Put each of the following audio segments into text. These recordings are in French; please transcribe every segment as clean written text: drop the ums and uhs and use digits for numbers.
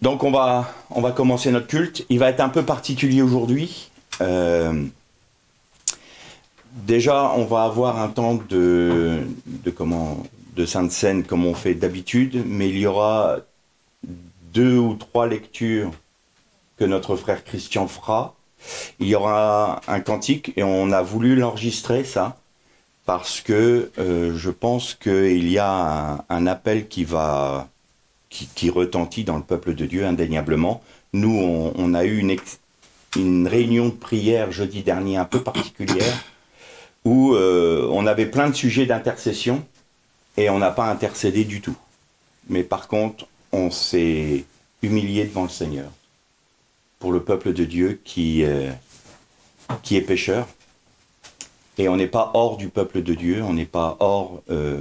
Donc on va commencer notre culte. Il va être un peu particulier aujourd'hui. Déjà, on va avoir un temps de Sainte Seine comme on fait d'habitude, mais il y aura 2 ou 3 lectures que notre frère Christian fera. Il y aura un cantique et on a voulu l'enregistrer, ça, parce que je pense qu'il y a un appel qui retentit dans le peuple de Dieu indéniablement. Nous, on a eu une réunion de prière jeudi dernier un peu particulière où on avait plein de sujets d'intercession et on n'a pas intercédé du tout. Mais par contre, on s'est humilié devant le Seigneur pour le peuple de Dieu qui est pécheur. Et on n'est pas hors du peuple de Dieu, on n'est pas hors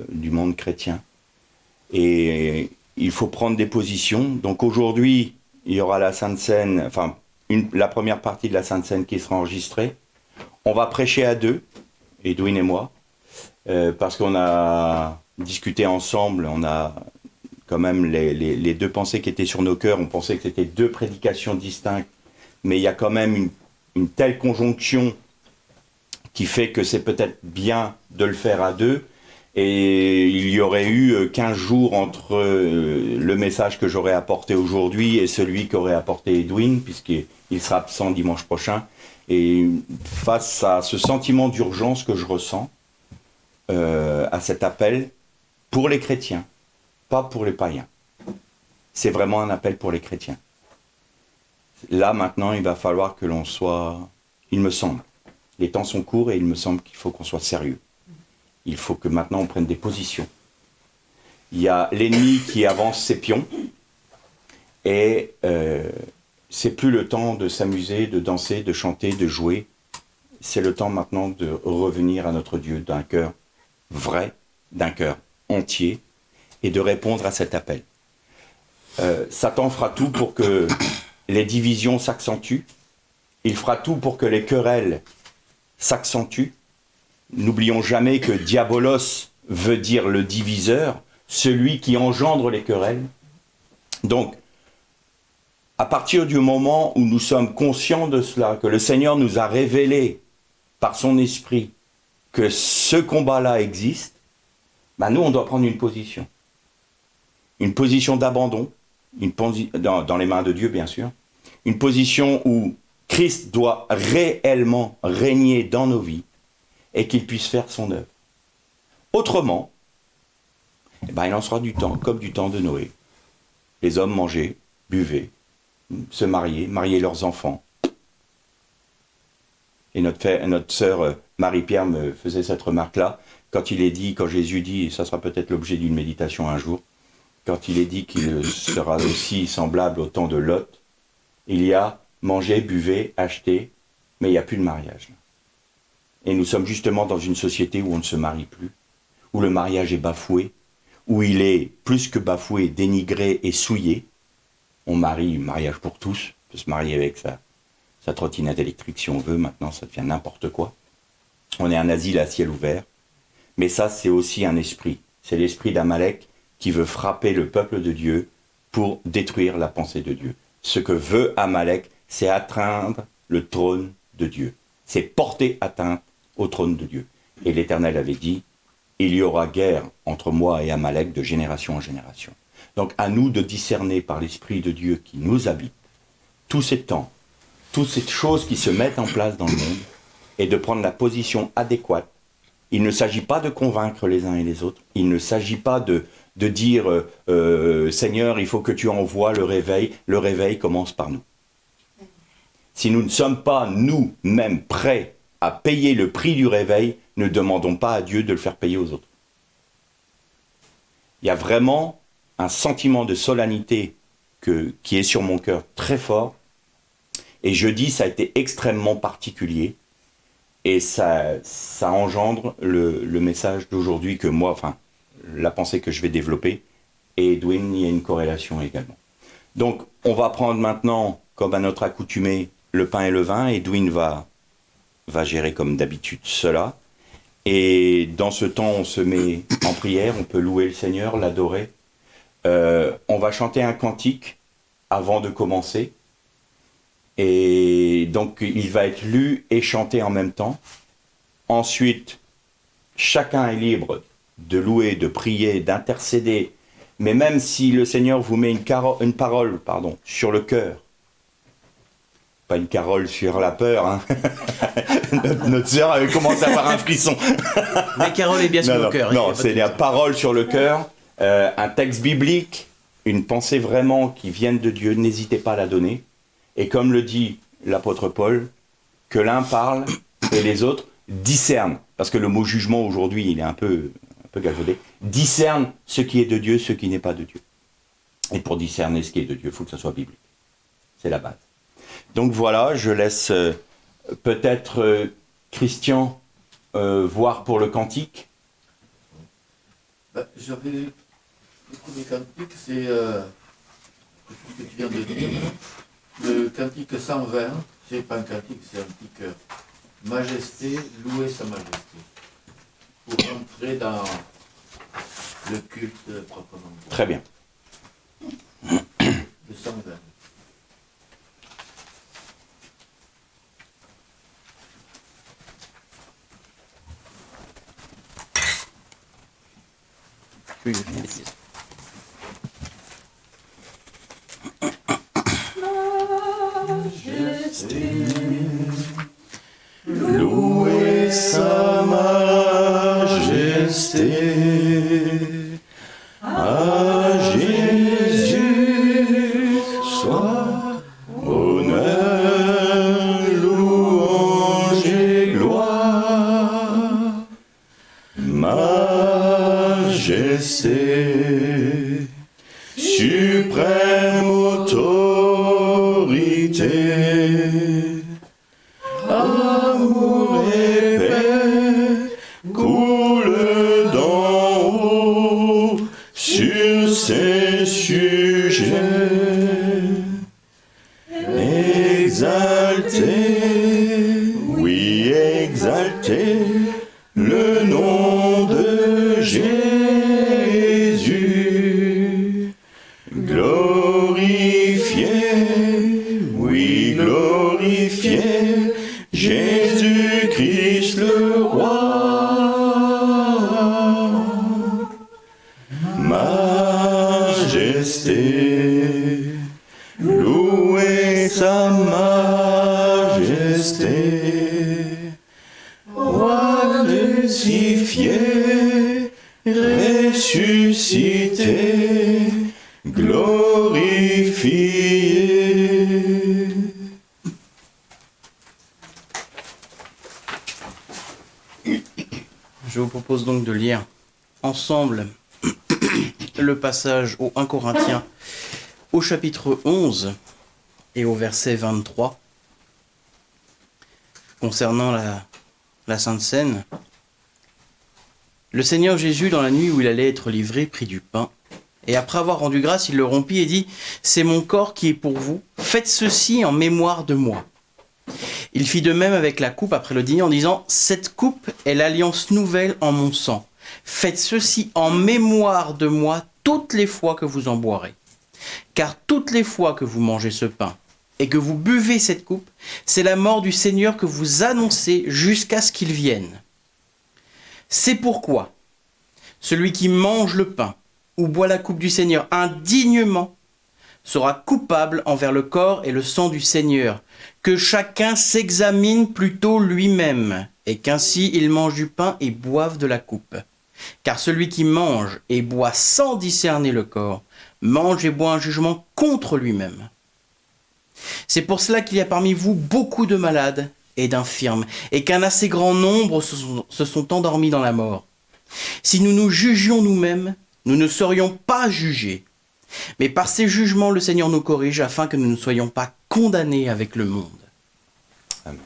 du monde chrétien. Et il faut prendre des positions. Donc aujourd'hui, il y aura la Sainte Seine, enfin la première partie de la Sainte Seine qui sera enregistrée. On va prêcher à 2, Edwin et moi, parce qu'on a discuté ensemble, on a quand même les 2 pensées qui étaient sur nos cœurs, on pensait que c'était 2 prédications distinctes, mais il y a quand même une telle conjonction qui fait que c'est peut-être bien de le faire à 2. Et il y aurait eu 15 jours entre le message que j'aurais apporté aujourd'hui et celui qu'aurait apporté Edwin, puisqu'il sera absent dimanche prochain. Et face à ce sentiment d'urgence que je ressens, à cet appel, pour les chrétiens, pas pour les païens. C'est vraiment un appel pour les chrétiens. Là, maintenant, il va falloir que l'on soit, il me semble, les temps sont courts et il me semble qu'il faut qu'on soit sérieux. Il faut que maintenant on prenne des positions. Il y a l'ennemi qui avance ses pions et c'est plus le temps de s'amuser, de danser, de chanter, de jouer. C'est le temps maintenant de revenir à notre Dieu d'un cœur vrai, d'un cœur entier et de répondre à cet appel. Satan fera tout pour que les divisions s'accentuent. Il fera tout pour que les querelles s'accentuent. N'oublions jamais que diabolos veut dire le diviseur, celui qui engendre les querelles. Donc, à partir du moment où nous sommes conscients de cela, que le Seigneur nous a révélé par son esprit que ce combat-là existe, ben nous, on doit prendre une position. Une position d'abandon, dans les mains de Dieu, bien sûr. Une position où Christ doit réellement régner dans nos vies et qu'il puisse faire son œuvre. Autrement, il en sera du temps, comme du temps de Noé. Les hommes mangeaient, buvaient, se marier leurs enfants. Et notre sœur Marie-Pierre me faisait cette remarque-là, quand Jésus dit, et ça sera peut-être l'objet d'une méditation un jour, quand il est dit qu'il sera aussi semblable au temps de Lot, il y a manger, buvez, acheter, mais il n'y a plus de mariage. Et nous sommes justement dans une société où on ne se marie plus, où le mariage est bafoué, où il est plus que bafoué, dénigré et souillé. On marie, mariage pour tous, on peut se marier avec sa trottinette électrique si on veut, maintenant ça devient n'importe quoi. On est un asile à ciel ouvert, mais ça c'est aussi un esprit, c'est l'esprit d'Amalek qui veut frapper le peuple de Dieu pour détruire la pensée de Dieu. Ce que veut Amalek, c'est atteindre le trône de Dieu, c'est porter atteinte au trône de Dieu. Et l'Éternel avait dit, il y aura guerre entre moi et Amalek de génération en génération. Donc à nous de discerner par l'Esprit de Dieu qui nous habite, tous ces temps, toutes ces choses qui se mettent en place dans le monde, et de prendre la position adéquate. Il ne s'agit pas de convaincre les uns et les autres, il ne s'agit pas de dire Seigneur, il faut que tu envoies le réveil commence par nous. Si nous ne sommes pas nous-mêmes prêts à payer le prix du réveil, ne demandons pas à Dieu de le faire payer aux autres. Il y a vraiment un sentiment de solennité qui est sur mon cœur très fort. Et jeudi, ça a été extrêmement particulier. Et ça engendre le message d'aujourd'hui que moi, la pensée que je vais développer. Et Edwin, il y a une corrélation également. Donc, on va prendre maintenant, comme à notre accoutumée, le pain et le vin. Edwin va gérer comme d'habitude cela. Et dans ce temps, on se met en prière, on peut louer le Seigneur, l'adorer. On va chanter un cantique avant de commencer. Et donc, il va être lu et chanté en même temps. Ensuite, chacun est libre de louer, de prier, d'intercéder. Mais même si le Seigneur vous met une parole sur le cœur, pas une carole sur la peur, hein. notre sœur avait commencé à avoir un frisson. Mais Carole est bien sur le cœur. Non, c'est la parole sur le cœur, un texte biblique, une pensée vraiment qui vienne de Dieu, n'hésitez pas à la donner. Et comme le dit l'apôtre Paul, que l'un parle et les autres discernent. Parce que le mot jugement aujourd'hui, il est un peu galvaudé. Discerne ce qui est de Dieu, ce qui n'est pas de Dieu. Et pour discerner ce qui est de Dieu, il faut que ça soit biblique. C'est la base. Donc voilà, je laisse peut-être Christian voir pour le cantique. J'avais le premier cantique, c'est ce que tu viens de dire. Le cantique 120, c'est pas un cantique, c'est un petit cœur. Majesté, louer sa majesté. Pour entrer dans le culte proprement dit. Très bien. Le 120. Oui. Louez sa majesté, à Jésus soit honneur, louange et gloire, majesté, suprême autorité, amour et paix coulent d'en haut sur ces sujets. Exaltez, oui, exaltez le nom de Jésus. Glorifiez, oui, glorifiez Jésus-Christ le roi. Majesté, louez sa majesté. Roi crucifié, ressuscité, glorifié. Je vous propose donc de lire ensemble le passage au 1 Corinthiens au chapitre 11 et au verset 23 concernant la Sainte Seine. Le Seigneur Jésus, dans la nuit où il allait être livré, prit du pain, et après avoir rendu grâce, il le rompit et dit « C'est mon corps qui est pour vous, faites ceci en mémoire de moi. » Il fit de même avec la coupe après le dîner en disant « Cette coupe est l'alliance nouvelle en mon sang. Faites ceci en mémoire de moi toutes les fois que vous en boirez. Car toutes les fois que vous mangez ce pain et que vous buvez cette coupe, c'est la mort du Seigneur que vous annoncez jusqu'à ce qu'il vienne. C'est pourquoi celui qui mange le pain ou boit la coupe du Seigneur indignement sera coupable envers le corps et le sang du Seigneur. Que chacun s'examine plutôt lui-même, et qu'ainsi il mange du pain et boive de la coupe. Car celui qui mange et boit sans discerner le corps, mange et boit un jugement contre lui-même. C'est pour cela qu'il y a parmi vous beaucoup de malades et d'infirmes, et qu'un assez grand nombre se sont endormis dans la mort. Si nous nous jugions nous-mêmes, nous ne serions pas jugés. Mais par ces jugements, le Seigneur nous corrige afin que nous ne soyons pas condamnés avec le monde. Amen.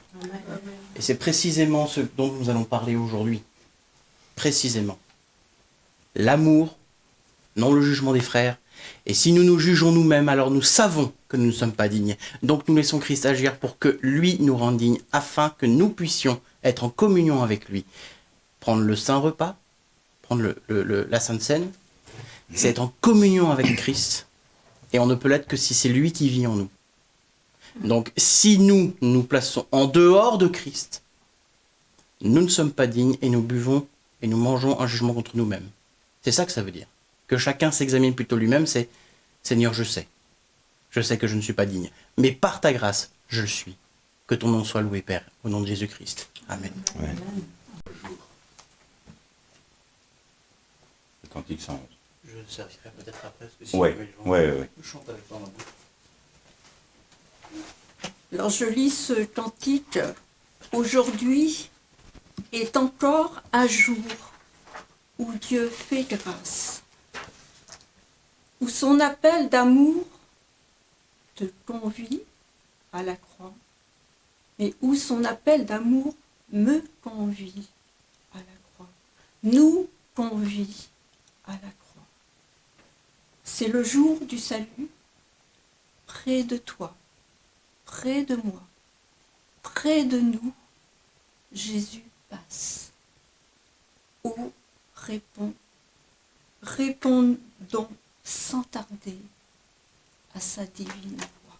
Et c'est précisément ce dont nous allons parler aujourd'hui. Précisément. L'amour, non le jugement des frères. Et si nous nous jugeons nous-mêmes, alors nous savons que nous ne sommes pas dignes. Donc nous laissons Christ agir pour que lui nous rende dignes, afin que nous puissions être en communion avec lui. Prendre le saint repas, prendre la Sainte Seine, c'est être en communion avec Christ Et on ne peut l'être que si c'est lui qui vit en nous. Donc, si nous nous plaçons en dehors de Christ, nous ne sommes pas dignes et nous buvons et nous mangeons un jugement contre nous-mêmes. C'est ça que ça veut dire. Que chacun s'examine plutôt lui-même, c'est « Seigneur, je sais. Je sais que je ne suis pas digne. Mais par ta grâce, je le suis. Que ton nom soit loué, Père, au nom de Jésus-Christ. Amen. » Ouais. Le cantique 111. Je servirai peut-être après, parce que si Ouais. je chante avec toi dans la bouche. Alors je lis ce cantique. Aujourd'hui est encore un jour où Dieu fait grâce, où son appel d'amour te convie à la croix, mais où son appel d'amour me convie à la croix, nous convie à la croix. C'est le jour du salut, près de toi, près de moi, près de nous, Jésus passe. Oh, répondons sans tarder à sa divine voix.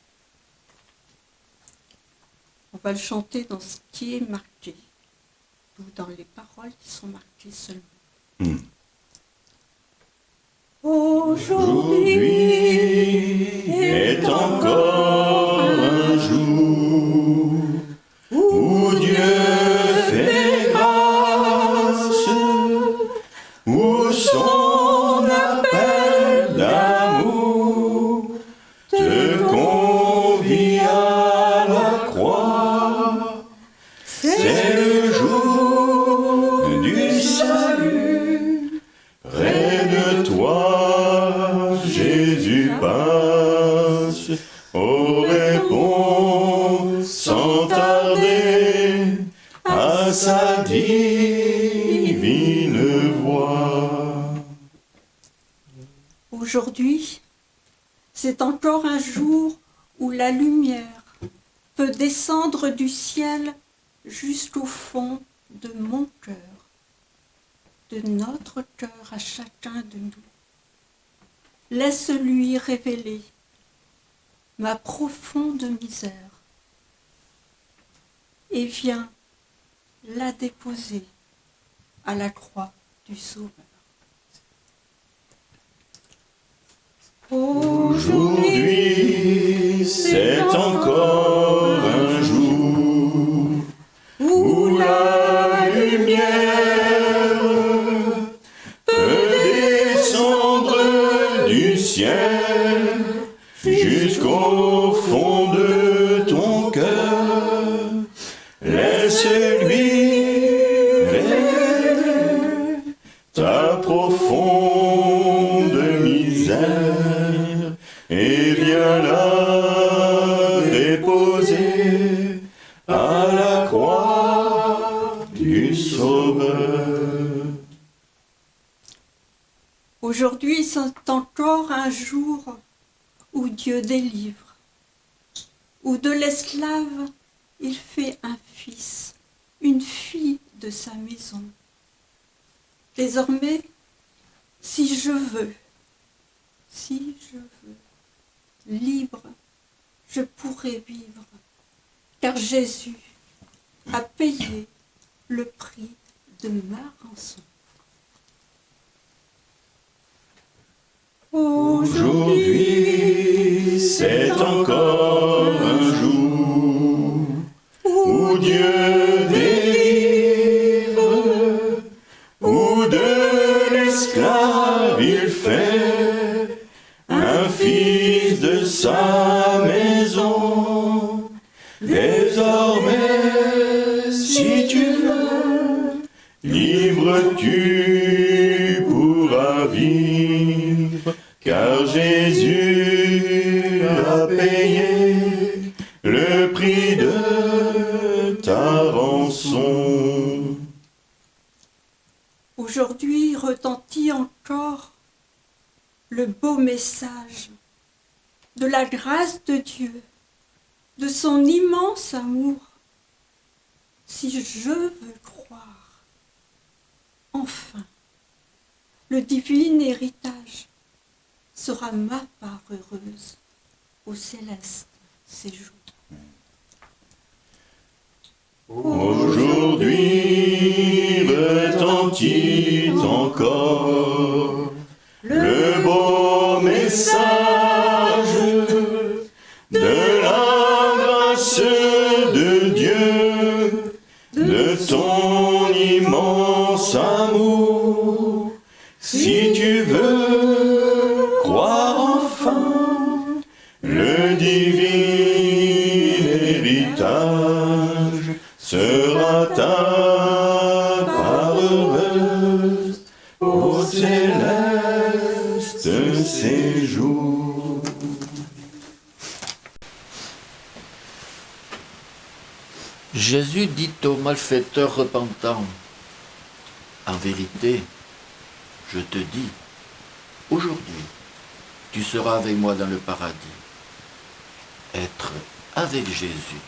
On va le chanter dans ce qui est marqué, ou dans les paroles qui sont marquées seulement. Aujourd'hui est encore un jour où Dieu fait grâce, où son appel d'amour te convie à la croix. C'est le jour du salut, près de toi, Jésus passe. Oh, réponds sans tarder à sa divine voix. Aujourd'hui, c'est encore un jour où la lumière peut descendre du ciel jusqu'au fond de mon cœur, de notre cœur à chacun de nous. Laisse-lui révéler ma profonde misère et viens la déposer à la croix du Sauveur. Aujourd'hui, c'est encore un jour où la lumière peut descendre du ciel jusqu'au fond de ton cœur. Laisse-lui révéler ta profonde misère et viens la déposer à la croix du Sauveur. Aujourd'hui, c'est encore un jour où Dieu délivre, où de l'esclave, il fait un fils, une fille de sa maison. Désormais, si je veux, libre, je pourrai vivre, car Jésus a payé le prix de ma rançon. Aujourd'hui, c'est encore un jour où Dieu délivre, où de l'esclave il fait un fils de sa maison. Désormais, si tu veux, libre tu pourras vivre, car Jésus a payé le prix de ta rançon. Aujourd'hui retentit encore le beau message de la grâce de Dieu, de son immense amour. Si je veux croire, enfin, le divin héritage sera ma part heureuse au céleste séjour. Aujourd'hui retentit encore le beau message de la grâce de Dieu, de ton immense amour. Si tu veux croire enfin le divin héritage, sera ta part heureuse au céleste séjour. Jésus dit au malfaiteur repentant, « En vérité, je te dis, aujourd'hui, tu seras avec moi dans le paradis. » Être avec Jésus.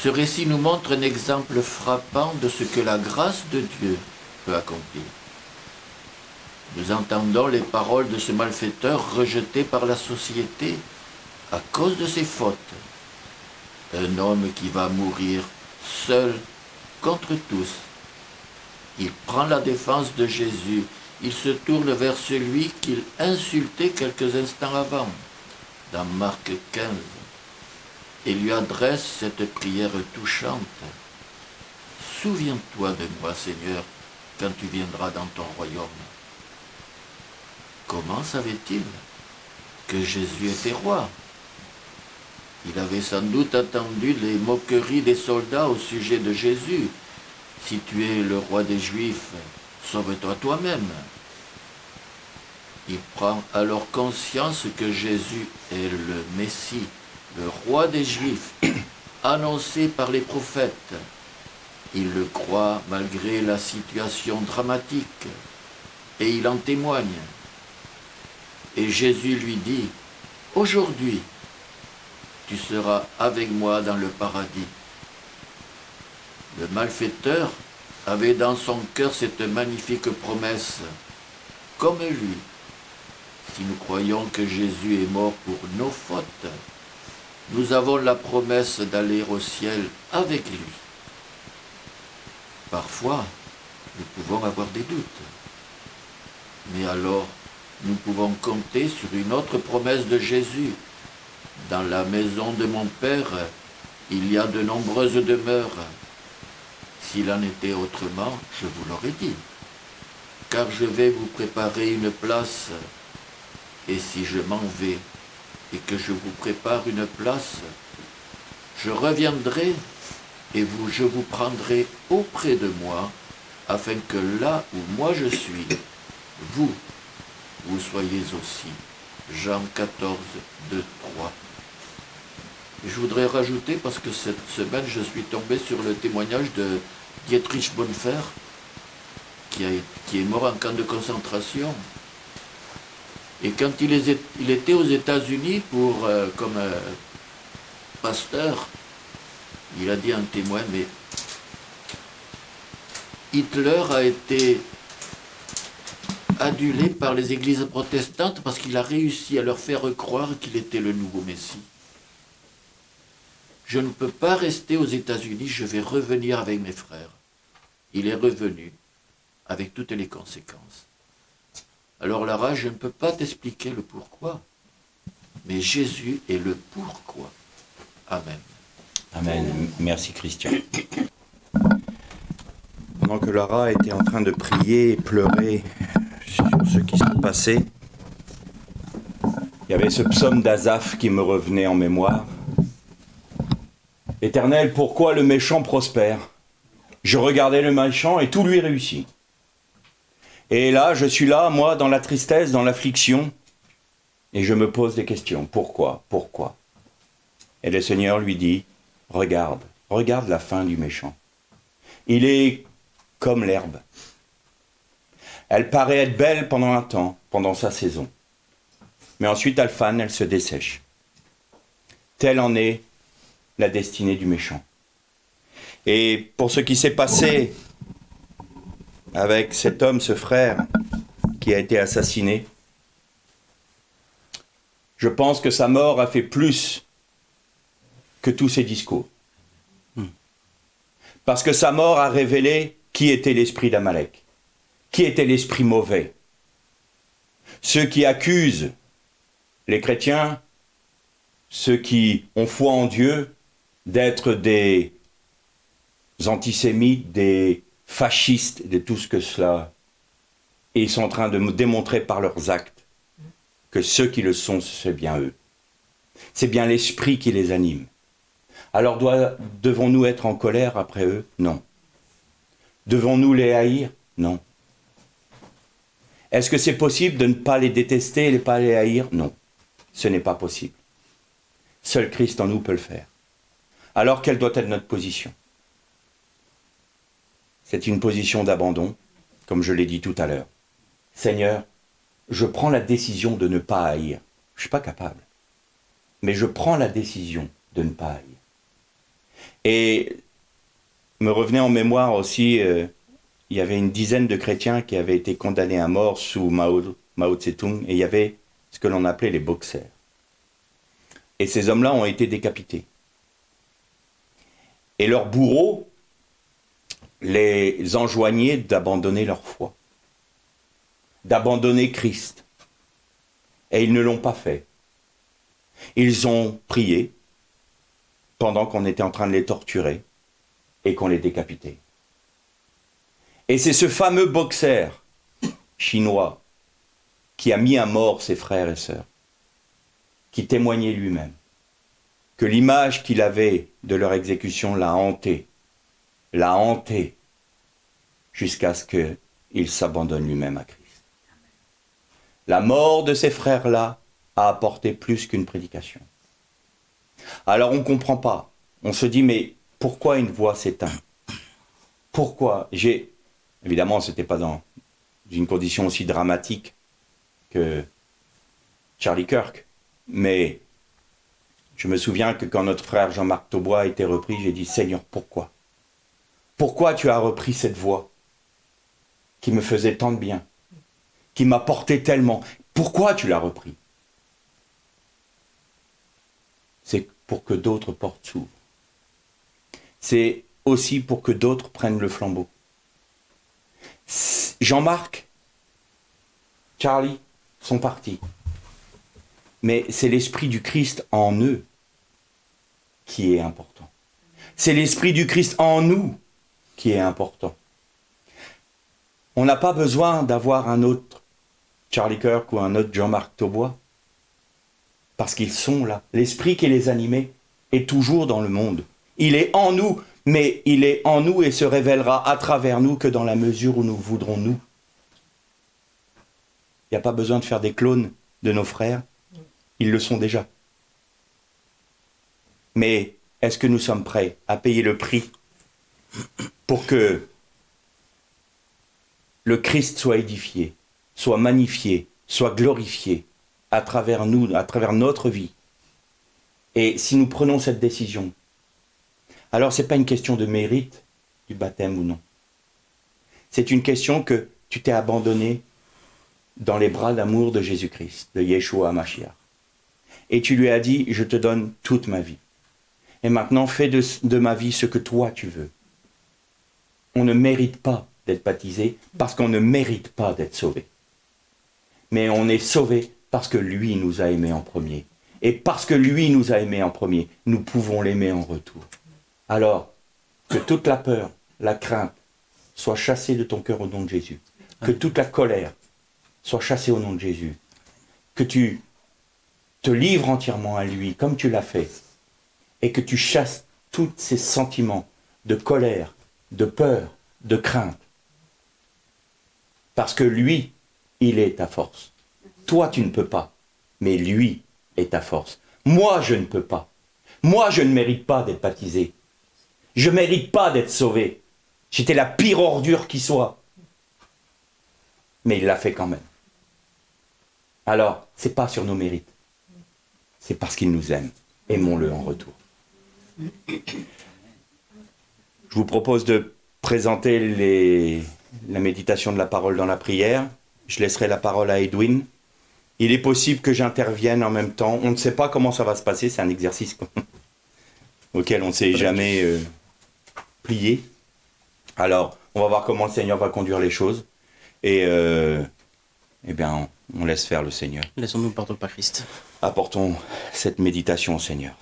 Ce récit nous montre un exemple frappant de ce que la grâce de Dieu peut accomplir. Nous entendons les paroles de ce malfaiteur rejeté par la société à cause de ses fautes. Un homme qui va mourir seul contre tous. Il prend la défense de Jésus. Il se tourne vers celui qu'il insultait quelques instants avant, dans Marc 15, et lui adresse cette prière touchante. « Souviens-toi de moi, Seigneur, quand tu viendras dans ton royaume. » Comment savait-il que Jésus était roi? Il avait sans doute entendu les moqueries des soldats au sujet de Jésus. « Si tu es le roi des Juifs, sauve-toi toi-même. » Il prend alors conscience que Jésus est le Messie, le roi des Juifs, annoncé par les prophètes. Il le croit malgré la situation dramatique, et il en témoigne. Et Jésus lui dit, « Aujourd'hui, tu seras avec moi dans le paradis. » Le malfaiteur avait dans son cœur cette magnifique promesse. Comme lui, si nous croyons que Jésus est mort pour nos fautes, nous avons la promesse d'aller au ciel avec lui. Parfois, nous pouvons avoir des doutes. Mais alors, nous pouvons compter sur une autre promesse de Jésus. Dans la maison de mon Père, il y a de nombreuses demeures. S'il en était autrement, je vous l'aurais dit. Car je vais vous préparer une place. Et si je m'en vais et que je vous prépare une place, je reviendrai et je vous prendrai auprès de moi, afin que là où moi je suis, vous soyez aussi. Jean 14, 2, 3. Et je voudrais rajouter, parce que cette semaine, je suis tombé sur le témoignage de Dietrich Bonhoeffer, qui est mort en camp de concentration. Et quand il était aux États-Unis comme pasteur, il a dit à un témoin, mais Hitler a été adulé par les églises protestantes parce qu'il a réussi à leur faire croire qu'il était le nouveau Messie. Je ne peux pas rester aux États-Unis, je vais revenir avec mes frères. Il est revenu avec toutes les conséquences. Alors Lara, je ne peux pas t'expliquer le pourquoi, mais Jésus est le pourquoi. Amen. Amen. Merci Christian. Pendant que Lara était en train de prier et pleurer sur ce qui se passait, il y avait ce psaume d'Asaph qui me revenait en mémoire. Éternel, pourquoi le méchant prospère? Je regardais le méchant et tout lui réussit. Et là, je suis là, moi, dans la tristesse, dans l'affliction, et je me pose des questions. Pourquoi? Pourquoi? Et le Seigneur lui dit, regarde la fin du méchant. Il est comme l'herbe. Elle paraît être belle pendant un temps, pendant sa saison. Mais ensuite, elle fane, elle se dessèche. Telle en est la destinée du méchant. Et pour ce qui s'est passé avec cet homme, ce frère, qui a été assassiné, Je pense que sa mort a fait plus que tous ses discours. Parce que sa mort a révélé qui était l'esprit d'Amalek, qui était l'esprit mauvais. Ceux qui accusent les chrétiens, ceux qui ont foi en Dieu, d'être des antisémites, des fascistes, de tout ce que cela. Et ils sont en train de me démontrer par leurs actes que ceux qui le sont, c'est bien eux. C'est bien l'esprit qui les anime. Alors devons-nous être en colère après eux? Non. Devons-nous les haïr? Non. Est-ce que c'est possible de ne pas les détester et de ne pas les haïr? Non. Ce n'est pas possible. Seul Christ en nous peut le faire. Alors quelle doit être notre position? C'est une position d'abandon, comme je l'ai dit tout à l'heure. Seigneur, je prends la décision de ne pas haïr. Je ne suis pas capable. Mais je prends la décision de ne pas haïr. Et me revenait en mémoire aussi, il y avait une dizaine de chrétiens qui avaient été condamnés à mort sous Mao Tse-tung, et il y avait ce que l'on appelait les boxers. Et ces hommes-là ont été décapités. Et leurs bourreaux les enjoignaient d'abandonner leur foi, d'abandonner Christ. Et ils ne l'ont pas fait. Ils ont prié pendant qu'on était en train de les torturer et qu'on les décapitait. Et c'est ce fameux boxer chinois qui a mis à mort ses frères et sœurs, qui témoignait lui-même que l'image qu'il avait de leur exécution l'a hanté jusqu'à ce qu'il s'abandonne lui-même à Christ. La mort de ces frères-là a apporté plus qu'une prédication. Alors on ne comprend pas. On se dit, mais pourquoi une voix s'éteint? Pourquoi? Évidemment, ce n'était pas dans une condition aussi dramatique que Charlie Kirk, mais je me souviens que quand notre frère Jean-Marc Taubois a été repris, j'ai dit, Seigneur, pourquoi? Pourquoi tu as repris cette voix qui me faisait tant de bien, qui m'apportait tellement? Pourquoi tu l'as repris? C'est pour que d'autres portes s'ouvrent. C'est aussi pour que d'autres prennent le flambeau. Jean-Marc, Charlie sont partis. Mais c'est l'esprit du Christ en eux qui est important. C'est l'esprit du Christ en nous qui est important. On n'a pas besoin d'avoir un autre Charlie Kirk ou un autre Jean-Marc Taubois, parce qu'ils sont là. L'esprit qui les animait est toujours dans le monde. Il est en nous, mais il est en nous et se révélera à travers nous que dans la mesure où nous voudrons nous. Il n'y a pas besoin de faire des clones de nos frères. Ils le sont déjà. Mais est-ce que nous sommes prêts à payer le prix pour que le Christ soit édifié, soit magnifié, soit glorifié à travers nous, à travers notre vie? Et si nous prenons cette décision, alors ce n'est pas une question de mérite du baptême ou non. C'est une question que tu t'es abandonné dans les bras d'amour de Jésus-Christ, de Yeshua HaMashiach. Et tu lui as dit, je te donne toute ma vie. Et maintenant, fais de ma vie ce que toi tu veux. On ne mérite pas d'être baptisé parce qu'on ne mérite pas d'être sauvé. Mais on est sauvé parce que lui nous a aimés en premier. Et parce que lui nous a aimés en premier, nous pouvons l'aimer en retour. Alors, que toute la peur, la crainte, soit chassée de ton cœur au nom de Jésus. Que toute la colère soit chassée au nom de Jésus. Que tu te livres entièrement à lui, comme tu l'as fait. Et que tu chasses tous ces sentiments de colère, de peur, de crainte. Parce que lui, il est ta force. Toi, tu ne peux pas. Mais lui est ta force. Moi, je ne peux pas. Moi, je ne mérite pas d'être baptisé. Je ne mérite pas d'être sauvé. J'étais la pire ordure qui soit. Mais il l'a fait quand même. Alors, ce n'est pas sur nos mérites. C'est parce qu'il nous aime. Aimons-le en retour. Je vous propose de présenter la méditation de la parole dans la prière. Je laisserai la parole à Edwin Il est possible que j'intervienne en même temps. On ne sait pas comment ça va se passer. C'est un exercice auquel on ne s'est jamais plié. Alors, on va voir comment le Seigneur va conduire les choses. Et eh bien, on laisse faire le Seigneur. Laissons-nous porter par Christ. Apportons cette méditation au Seigneur.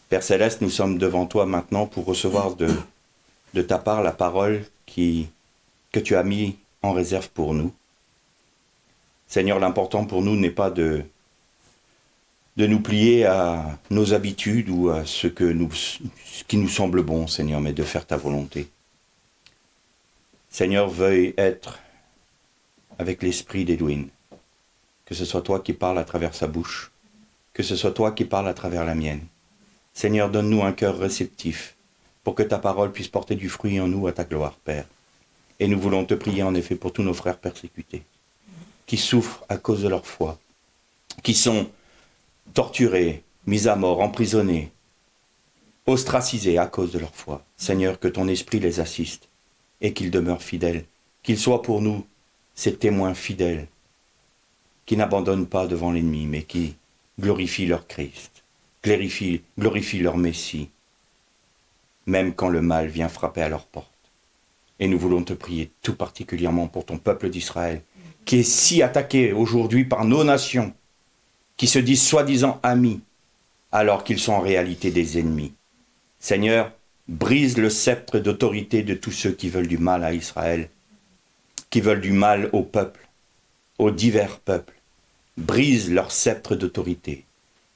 Père Céleste, nous sommes devant toi maintenant pour recevoir de ta part la parole que tu as mis en réserve pour nous. Seigneur, l'important pour nous n'est pas de nous plier à nos habitudes ou à ce qui nous semble bon, Seigneur, mais de faire ta volonté. Seigneur, veuille être avec l'esprit d'Edwin. Que ce soit toi qui parles à travers sa bouche, que ce soit toi qui parles à travers la mienne. Seigneur, donne-nous un cœur réceptif pour que ta parole puisse porter du fruit en nous à ta gloire, Père. Et nous voulons te prier en effet pour tous nos frères persécutés, qui souffrent à cause de leur foi, qui sont torturés, mis à mort, emprisonnés, ostracisés à cause de leur foi. Seigneur, que ton esprit les assiste et qu'ils demeurent fidèles, qu'ils soient pour nous ces témoins fidèles, qui n'abandonnent pas devant l'ennemi, mais qui glorifient leur Christ, glorifient leur Messie, même quand le mal vient frapper à leur porte. Et nous voulons te prier tout particulièrement pour ton peuple d'Israël, qui est si attaqué aujourd'hui par nos nations, qui se disent soi-disant amis, alors qu'ils sont en réalité des ennemis. Seigneur, brise le sceptre d'autorité de tous ceux qui veulent du mal à Israël, qui veulent du mal au peuple, aux divers peuples. Brise leur sceptre d'autorité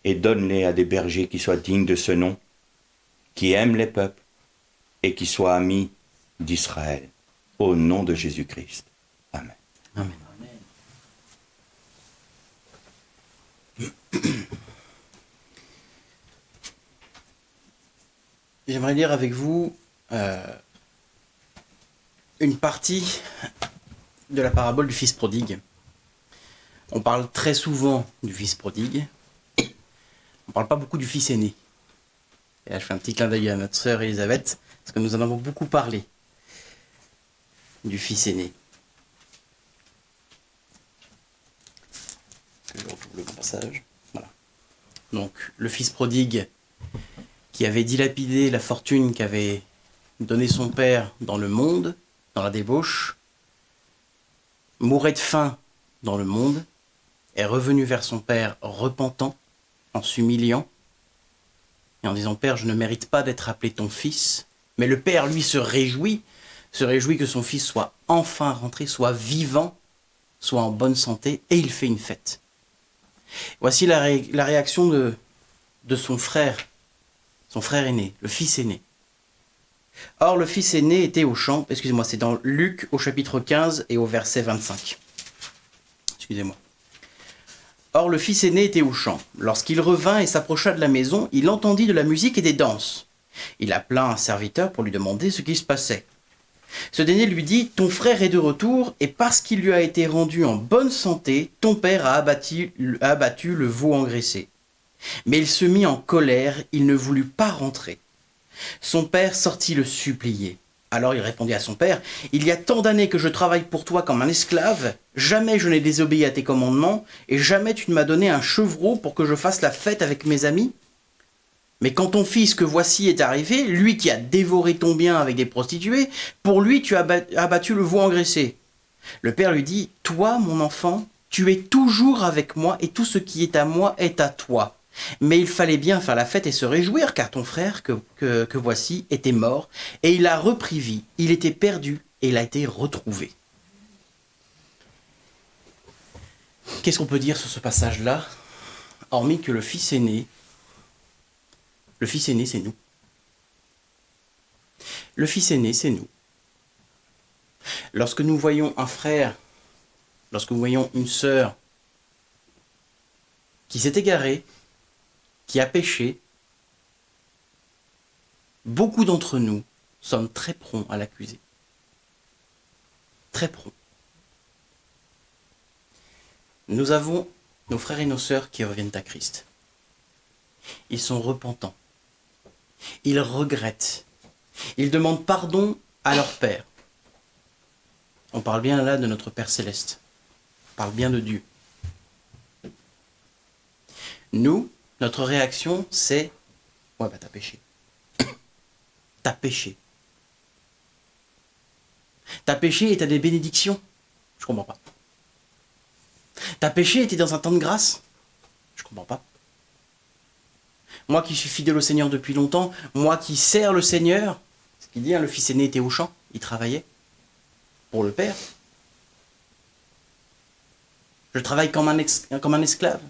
et donne-les à des bergers qui soient dignes de ce nom, qui aiment les peuples et qui soient amis d'Israël. Au nom de Jésus-Christ. Amen. Amen. J'aimerais lire avec vous une partie de la parabole du fils prodigue. On parle très souvent du fils prodigue. On ne parle pas beaucoup du fils aîné. Et là, je fais un petit clin d'œil à notre sœur Elisabeth, parce que nous en avons beaucoup parlé du fils aîné. Je retrouve le bon passage. Voilà. Donc, le fils prodigue qui avait dilapidé la fortune qu'avait donnée son père dans le monde, dans la débauche, mourait de faim dans le monde, est revenu vers son père repentant, en s'humiliant, et en disant « Père, je ne mérite pas d'être appelé ton fils ». Mais le père, lui, se réjouit que son fils soit enfin rentré, soit vivant, soit en bonne santé, et il fait une fête. Voici la réaction de son frère aîné, le fils aîné. Or, le fils aîné était au champ, excusez-moi, c'est dans Luc au chapitre 15 et au verset 25. Excusez-moi. Or, le fils aîné était au champ. Lorsqu'il revint et s'approcha de la maison, il entendit de la musique et des danses. Il appela un serviteur pour lui demander ce qui se passait. Ce dernier lui dit « Ton frère est de retour, et parce qu'il lui a été rendu en bonne santé, ton père a abattu le veau engraissé. » Mais il se mit en colère, il ne voulut pas rentrer. Son père sortit le supplier. Alors il répondit à son père « Il y a tant d'années que je travaille pour toi comme un esclave, jamais je n'ai désobéi à tes commandements, et jamais tu ne m'as donné un chevreau pour que je fasse la fête avec mes amis. Mais quand ton fils que voici est arrivé, lui qui a dévoré ton bien avec des prostituées, pour lui tu as abattu le veau engraissé. » Le père lui dit « Toi, mon enfant, tu es toujours avec moi, et tout ce qui est à moi est à toi. Mais il fallait bien faire la fête et se réjouir, car ton frère que voici était mort, et il a repris vie. Il était perdu, et il a été retrouvé. » Qu'est-ce qu'on peut dire sur ce passage-là, hormis que le fils aîné, c'est nous. Le fils aîné, c'est nous. Lorsque nous voyons un frère, lorsque nous voyons une sœur qui s'est égarée, qui a péché, beaucoup d'entre nous sommes très prompts à l'accuser. Très prompts. Nous avons nos frères et nos sœurs qui reviennent à Christ. Ils sont repentants. Ils regrettent. Ils demandent pardon à leur Père. On parle bien là de notre Père Céleste. On parle bien de Dieu. Nous, notre réaction, c'est « Ouais, bah t'as péché. T'as péché. T'as péché et t'as des bénédictions. Je comprends pas. T'as péché et t'es dans un temps de grâce. Je comprends pas. Moi qui suis fidèle au Seigneur depuis longtemps, moi qui sers le Seigneur, ce qu'il dit, hein, le fils aîné était au champ, il travaillait pour le Père. Je travaille comme un esclave.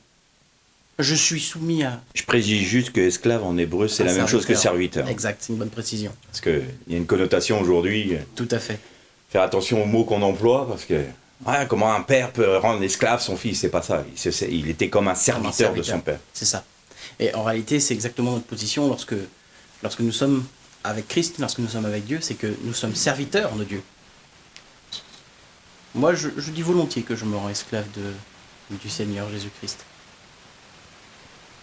Je suis soumis à... Je précise juste que esclave en hébreu, c'est Un la même chose que serviteur. serviteur. Exact, c'est une bonne précision. Parce qu'il y a une connotation aujourd'hui, Tout à fait. faire attention aux mots qu'on emploie, parce que comment un père peut rendre esclave son fils, c'est pas ça. Il était comme un serviteur de son père. C'est ça. Et en réalité, c'est exactement notre position lorsque nous sommes avec Christ, lorsque nous sommes avec Dieu, c'est que nous sommes serviteurs de Dieu. Moi, je dis volontiers que je me rends esclave du Seigneur Jésus-Christ.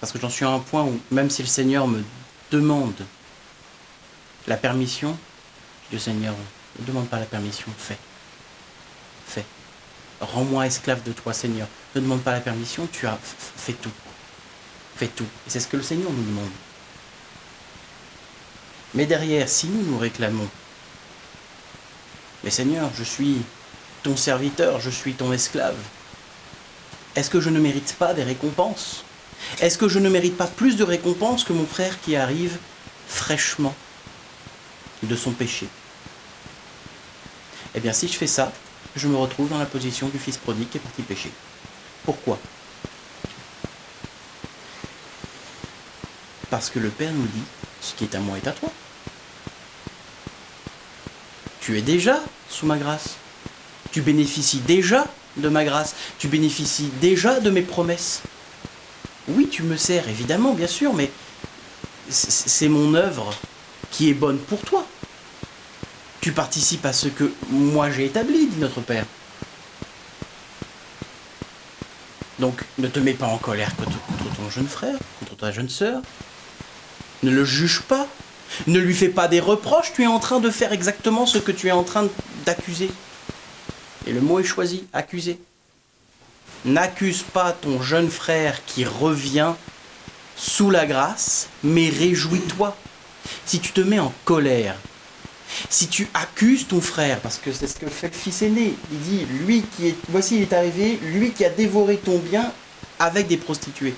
Parce que j'en suis à un point où, même si le Seigneur me demande la permission, le Seigneur ne demande pas la permission, fais. Fais. Rends-moi esclave de toi, Seigneur. Ne demande pas la permission, fais tout. Fais tout. Et c'est ce que le Seigneur nous demande. Mais derrière, si nous réclamons, mais Seigneur, je suis ton serviteur, je suis ton esclave, est-ce que je ne mérite pas des récompenses ? Est-ce que je ne mérite pas plus de récompenses que mon frère qui arrive fraîchement de son péché ? Eh bien, si je fais ça, je me retrouve dans la position du fils prodigue qui est parti pécher. Pourquoi ? Parce que le Père nous dit, ce qui est à moi est à toi. Tu es déjà sous ma grâce. Tu bénéficies déjà de ma grâce. Tu bénéficies déjà de mes promesses. Oui, tu me sers, évidemment, bien sûr, mais c'est mon œuvre qui est bonne pour toi. Tu participes à ce que moi j'ai établi, dit notre Père. Donc, ne te mets pas en colère contre ton jeune frère, contre ta jeune sœur. Ne le juge pas. Ne lui fais pas des reproches. Tu es en train de faire exactement ce que tu es en train d'accuser. Et le mot est choisi, accuser. N'accuse pas ton jeune frère qui revient sous la grâce, mais réjouis-toi. Si tu te mets en colère, si tu accuses ton frère, parce que c'est ce que fait le fils aîné, il dit, voici il est arrivé, lui qui a dévoré ton bien avec des prostituées.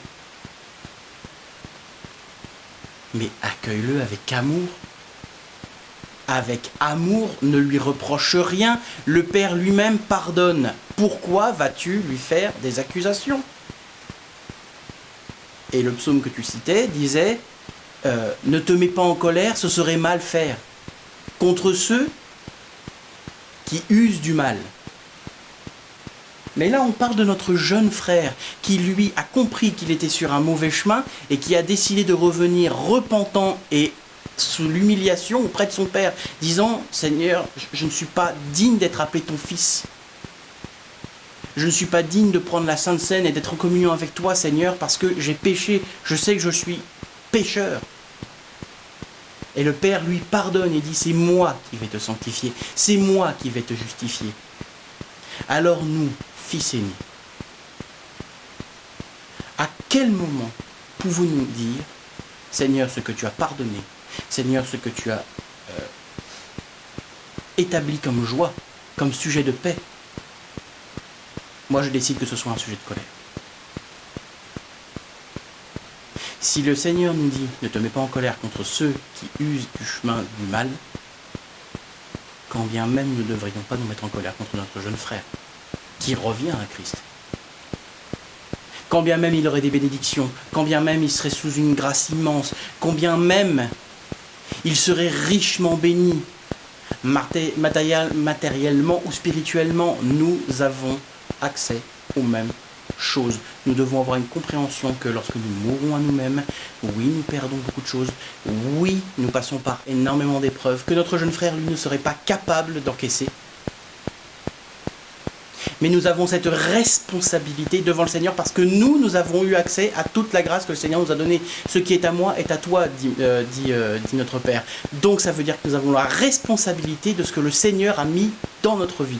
Mais accueille-le avec amour. Avec amour, ne lui reproche rien. Le Père lui-même pardonne. Pourquoi vas-tu lui faire des accusations ? Et le psaume que tu citais disait ne te mets pas en colère, ce serait mal faire. Contre ceux qui usent du mal. Mais là, on parle de notre jeune frère qui, lui, a compris qu'il était sur un mauvais chemin et qui a décidé de revenir repentant et sous l'humiliation auprès de son père, disant « Seigneur, je ne suis pas digne d'être appelé ton fils. Je ne suis pas digne de prendre la Sainte Seine et d'être en communion avec toi, Seigneur, parce que j'ai péché. Je sais que je suis pécheur. » Et le Père lui pardonne et dit « C'est moi qui vais te sanctifier. C'est moi qui vais te justifier. » Alors nous, fils aînés, à quel moment pouvons-nous dire « Seigneur, ce que tu as pardonné, Seigneur, ce que tu as établi comme joie, comme sujet de paix, moi je décide que ce soit un sujet de colère. » Si le Seigneur nous dit « Ne te mets pas en colère contre ceux qui usent du chemin du mal », quand bien même nous ne devrions pas nous mettre en colère contre notre jeune frère, qui revient à Christ. Quand bien même il aurait des bénédictions, quand bien même il serait sous une grâce immense, combien même il serait richement béni, matériellement ou spirituellement, nous avons accès aux mêmes choses. Nous devons avoir une compréhension que lorsque nous mourons à nous-mêmes, oui, nous perdons beaucoup de choses, oui, nous passons par énormément d'épreuves, que notre jeune frère, lui, ne serait pas capable d'encaisser. Mais nous avons cette responsabilité devant le Seigneur parce que nous avons eu accès à toute la grâce que le Seigneur nous a donnée. Ce qui est à moi est à toi, dit notre Père. Donc ça veut dire que nous avons la responsabilité de ce que le Seigneur a mis dans notre vie.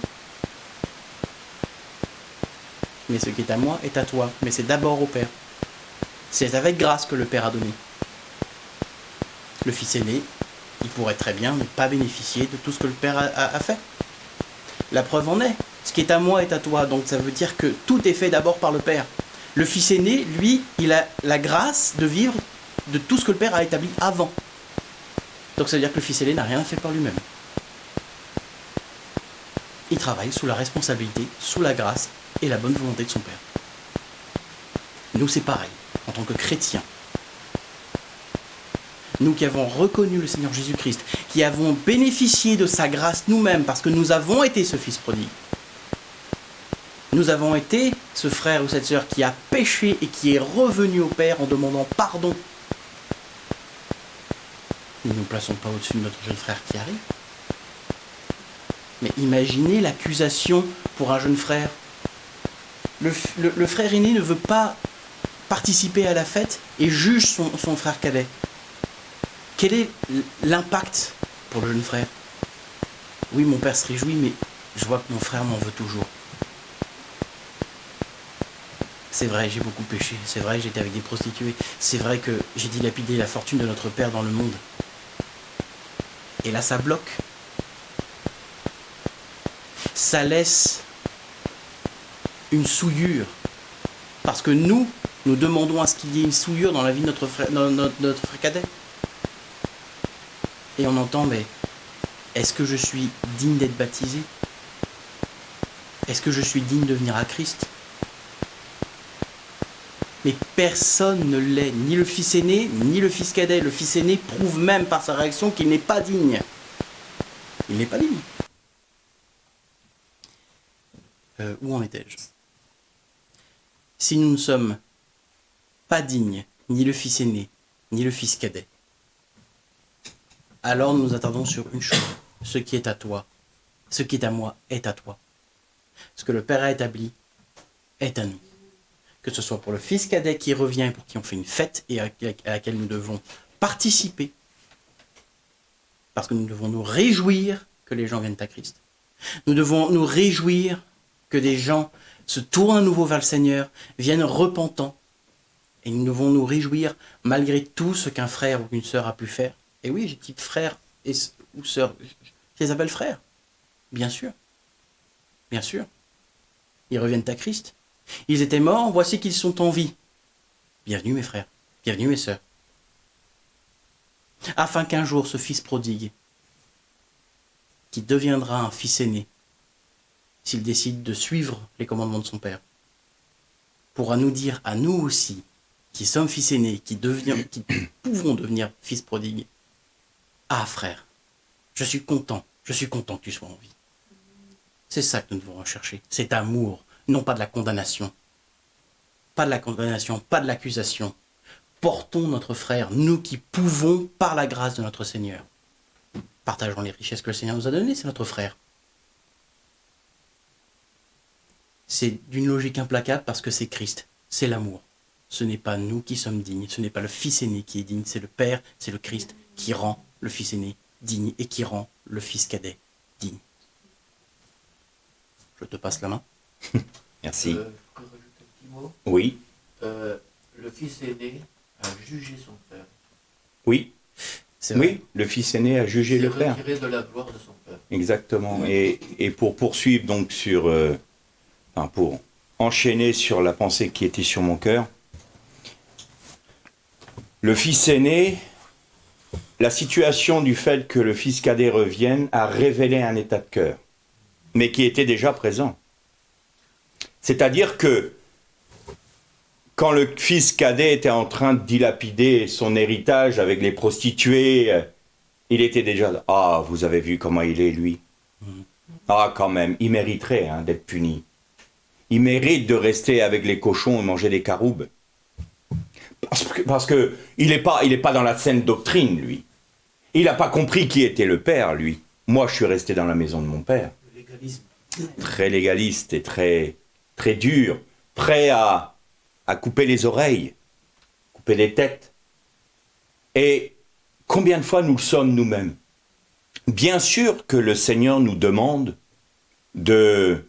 Mais ce qui est à moi est à toi. Mais c'est d'abord au Père. C'est avec grâce que le Père a donné. Le Fils aîné, il pourrait très bien ne pas bénéficier de tout ce que le Père a fait. La preuve en est. Ce qui est à moi est à toi. Donc ça veut dire que tout est fait d'abord par le Père. Le Fils aîné, lui, il a la grâce de vivre de tout ce que le Père a établi avant. Donc ça veut dire que le Fils aîné n'a rien fait par lui-même. Il travaille sous la responsabilité, sous la grâce et la bonne volonté de son Père. Nous, c'est pareil, en tant que chrétiens. Nous qui avons reconnu le Seigneur Jésus-Christ, qui avons bénéficié de sa grâce nous-mêmes, parce que nous avons été ce Fils prodigue. Nous avons été ce frère ou cette sœur qui a péché et qui est revenu au Père en demandant pardon. Nous ne nous plaçons pas au-dessus de notre jeune frère qui arrive. Mais imaginez l'accusation pour un jeune frère. Le frère aîné ne veut pas participer à la fête et juge son frère cadet. Quel est l'impact pour le jeune frère? Oui, mon père se réjouit, mais je vois que mon frère m'en veut toujours. C'est vrai, j'ai beaucoup péché. C'est vrai, j'étais avec des prostituées. C'est vrai que j'ai dilapidé la fortune de notre père dans le monde. Et là, ça bloque. Ça laisse une souillure. Parce que nous demandons à ce qu'il y ait une souillure dans la vie de notre frère cadet. Et on entend, mais est-ce que je suis digne d'être baptisé? Est-ce que je suis digne de venir à Christ? Mais personne ne l'est, ni le fils aîné, ni le fils cadet. Le fils aîné prouve même par sa réaction qu'il n'est pas digne. Il n'est pas digne. Où en étais-je? Si nous ne sommes pas dignes, ni le fils aîné, ni le fils cadet, alors nous nous attardons sur une chose. Ce qui est à toi, ce qui est à moi est à toi. Ce que le Père a établi est à nous. Que ce soit pour le fils cadet qui revient et pour qui on fait une fête et à laquelle nous devons participer. Parce que nous devons nous réjouir que les gens viennent à Christ. Nous devons nous réjouir que des gens se tournent à nouveau vers le Seigneur, viennent repentants. Et nous devons nous réjouir malgré tout ce qu'un frère ou une sœur a pu faire. Et oui, j'ai dit frère ou sœur. Je les appelle frères. Bien sûr. Bien sûr. Ils reviennent à Christ. Ils étaient morts, voici qu'ils sont en vie. Bienvenue mes frères, bienvenue mes sœurs. Afin qu'un jour ce fils prodigue, qui deviendra un fils aîné, s'il décide de suivre les commandements de son père, pourra nous dire à nous aussi, qui sommes fils aînés, qui pouvons devenir fils prodigue, ah frère, je suis content que tu sois en vie. C'est ça que nous devons rechercher, cet amour. Non pas de la condamnation. Pas de la condamnation, pas de l'accusation. Portons notre frère, nous qui pouvons, par la grâce de notre Seigneur. Partageons les richesses que le Seigneur nous a données, c'est notre frère. C'est d'une logique implacable parce que c'est Christ, c'est l'amour. Ce n'est pas nous qui sommes dignes, ce n'est pas le fils aîné qui est digne, c'est le Père, c'est le Christ qui rend le fils aîné digne et qui rend le fils cadet digne. Je te passe la main. Merci. Je peux rajouter un petit mot? Oui, Le fils aîné a jugé son père. oui, C'est vrai. oui, le fils aîné a jugé le père. Retiré de la gloire de son père. Exactement. Et pour poursuivre donc pour enchaîner sur la pensée qui était sur mon cœur, le fils aîné, la situation du fait que le fils cadet revienne a révélé un état de cœur, mais qui était déjà présent. C'est-à-dire que quand le fils cadet était en train de dilapider son héritage avec les prostituées, il était déjà là. Ah, vous avez vu comment il est, lui? Ah, quand même, il mériterait d'être puni. Il mérite de rester avec les cochons et manger des caroubes. Parce que il est pas dans la saine doctrine, lui. Il n'a pas compris qui était le père, lui. Moi, je suis resté dans la maison de mon père. Le légalisme. Très légaliste et très dur, prêt à couper les oreilles, couper les têtes. Et combien de fois nous le sommes nous-mêmes? Bien sûr que le Seigneur nous demande de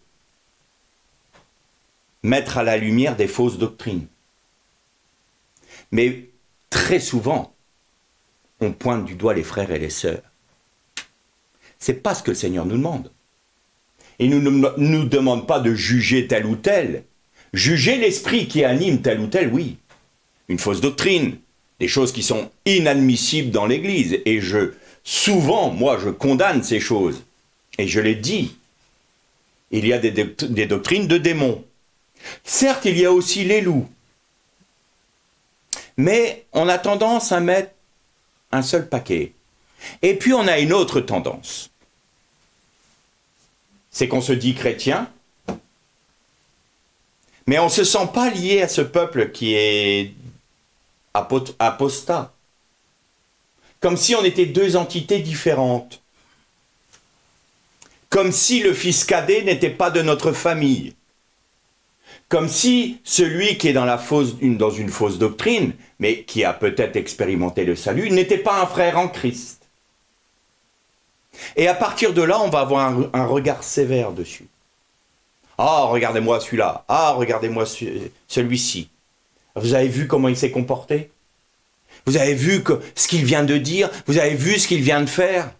mettre à la lumière des fausses doctrines. Mais très souvent, on pointe du doigt les frères et les sœurs. C'est pas ce que le Seigneur nous demande. Il ne nous demande pas de juger tel ou tel. Juger l'esprit qui anime tel ou tel, oui. Une fausse doctrine, des choses qui sont inadmissibles dans l'Église. Et souvent, moi, je condamne ces choses. Et je l'ai dit. Il y a des doctrines de démons. Certes, il y a aussi les loups. Mais on a tendance à mettre un seul paquet. Et puis on a une autre tendance. C'est qu'on se dit chrétien, mais on ne se sent pas lié à ce peuple qui est apostat. Comme si on était deux entités différentes. Comme si le fils cadet n'était pas de notre famille. Comme si celui qui est dans une fausse doctrine, mais qui a peut-être expérimenté le salut, n'était pas un frère en Christ. Et à partir de là, on va avoir un regard sévère dessus. Ah, regardez-moi celui-là. Ah, regardez-moi celui-ci. Vous avez vu comment il s'est comporté? Vous avez vu ce qu'il vient de dire? Vous avez vu ce qu'il vient de faire?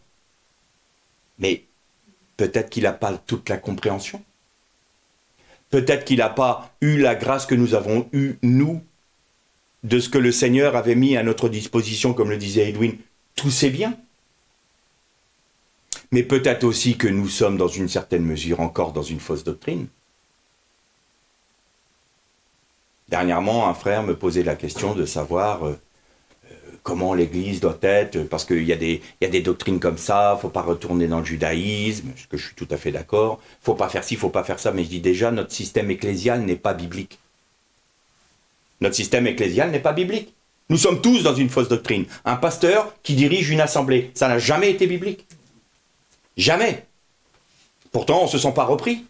Mais peut-être qu'il n'a pas toute la compréhension. Peut-être qu'il n'a pas eu la grâce que nous avons eue, nous, de ce que le Seigneur avait mis à notre disposition, comme le disait Edwin, tous ses biens. Mais peut-être aussi que nous sommes dans une certaine mesure encore dans une fausse doctrine. Dernièrement, un frère me posait la question de savoir comment l'Église doit être, parce qu'il y a des doctrines comme ça, il ne faut pas retourner dans le judaïsme, ce que je suis tout à fait d'accord, il ne faut pas faire ci, il ne faut pas faire ça, mais je dis déjà, notre système ecclésial n'est pas biblique. Notre système ecclésial n'est pas biblique. Nous sommes tous dans une fausse doctrine. Un pasteur qui dirige une assemblée, ça n'a jamais été biblique. Jamais. Pourtant, on ne se sent pas repris.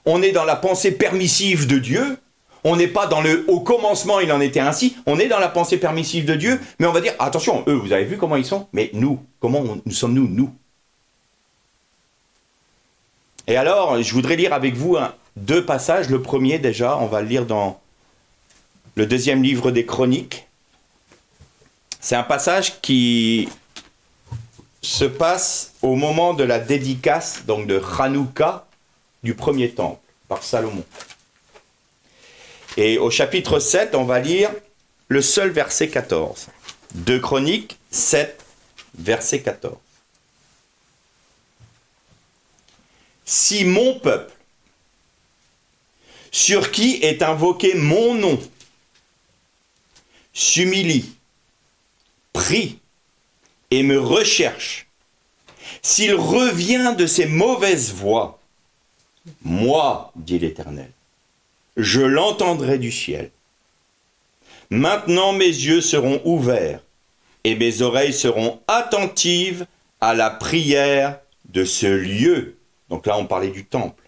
On est dans la pensée permissive de Dieu. On n'est pas dans au commencement, il en était ainsi. On est dans la pensée permissive de Dieu, mais on va dire, attention, eux, vous avez vu comment ils sont? Mais nous, nous sommes-nous, nous? Et alors, je voudrais lire avec vous deux passages. Le premier, déjà, on va le lire dans le deuxième livre des Chroniques. C'est un passage qui se passe au moment de la dédicace, donc de Hanouka, du premier temple, par Salomon. Et au chapitre 7, on va lire le seul verset 14. 2 Chroniques 7, verset 14. Si mon peuple, sur qui est invoqué mon nom, s'humilie, prie et me recherche, s'il revient de ses mauvaises voies, moi, dit l'Éternel, je l'entendrai du ciel. Maintenant mes yeux seront ouverts et mes oreilles seront attentives à la prière de ce lieu. Donc là, on parlait du temple.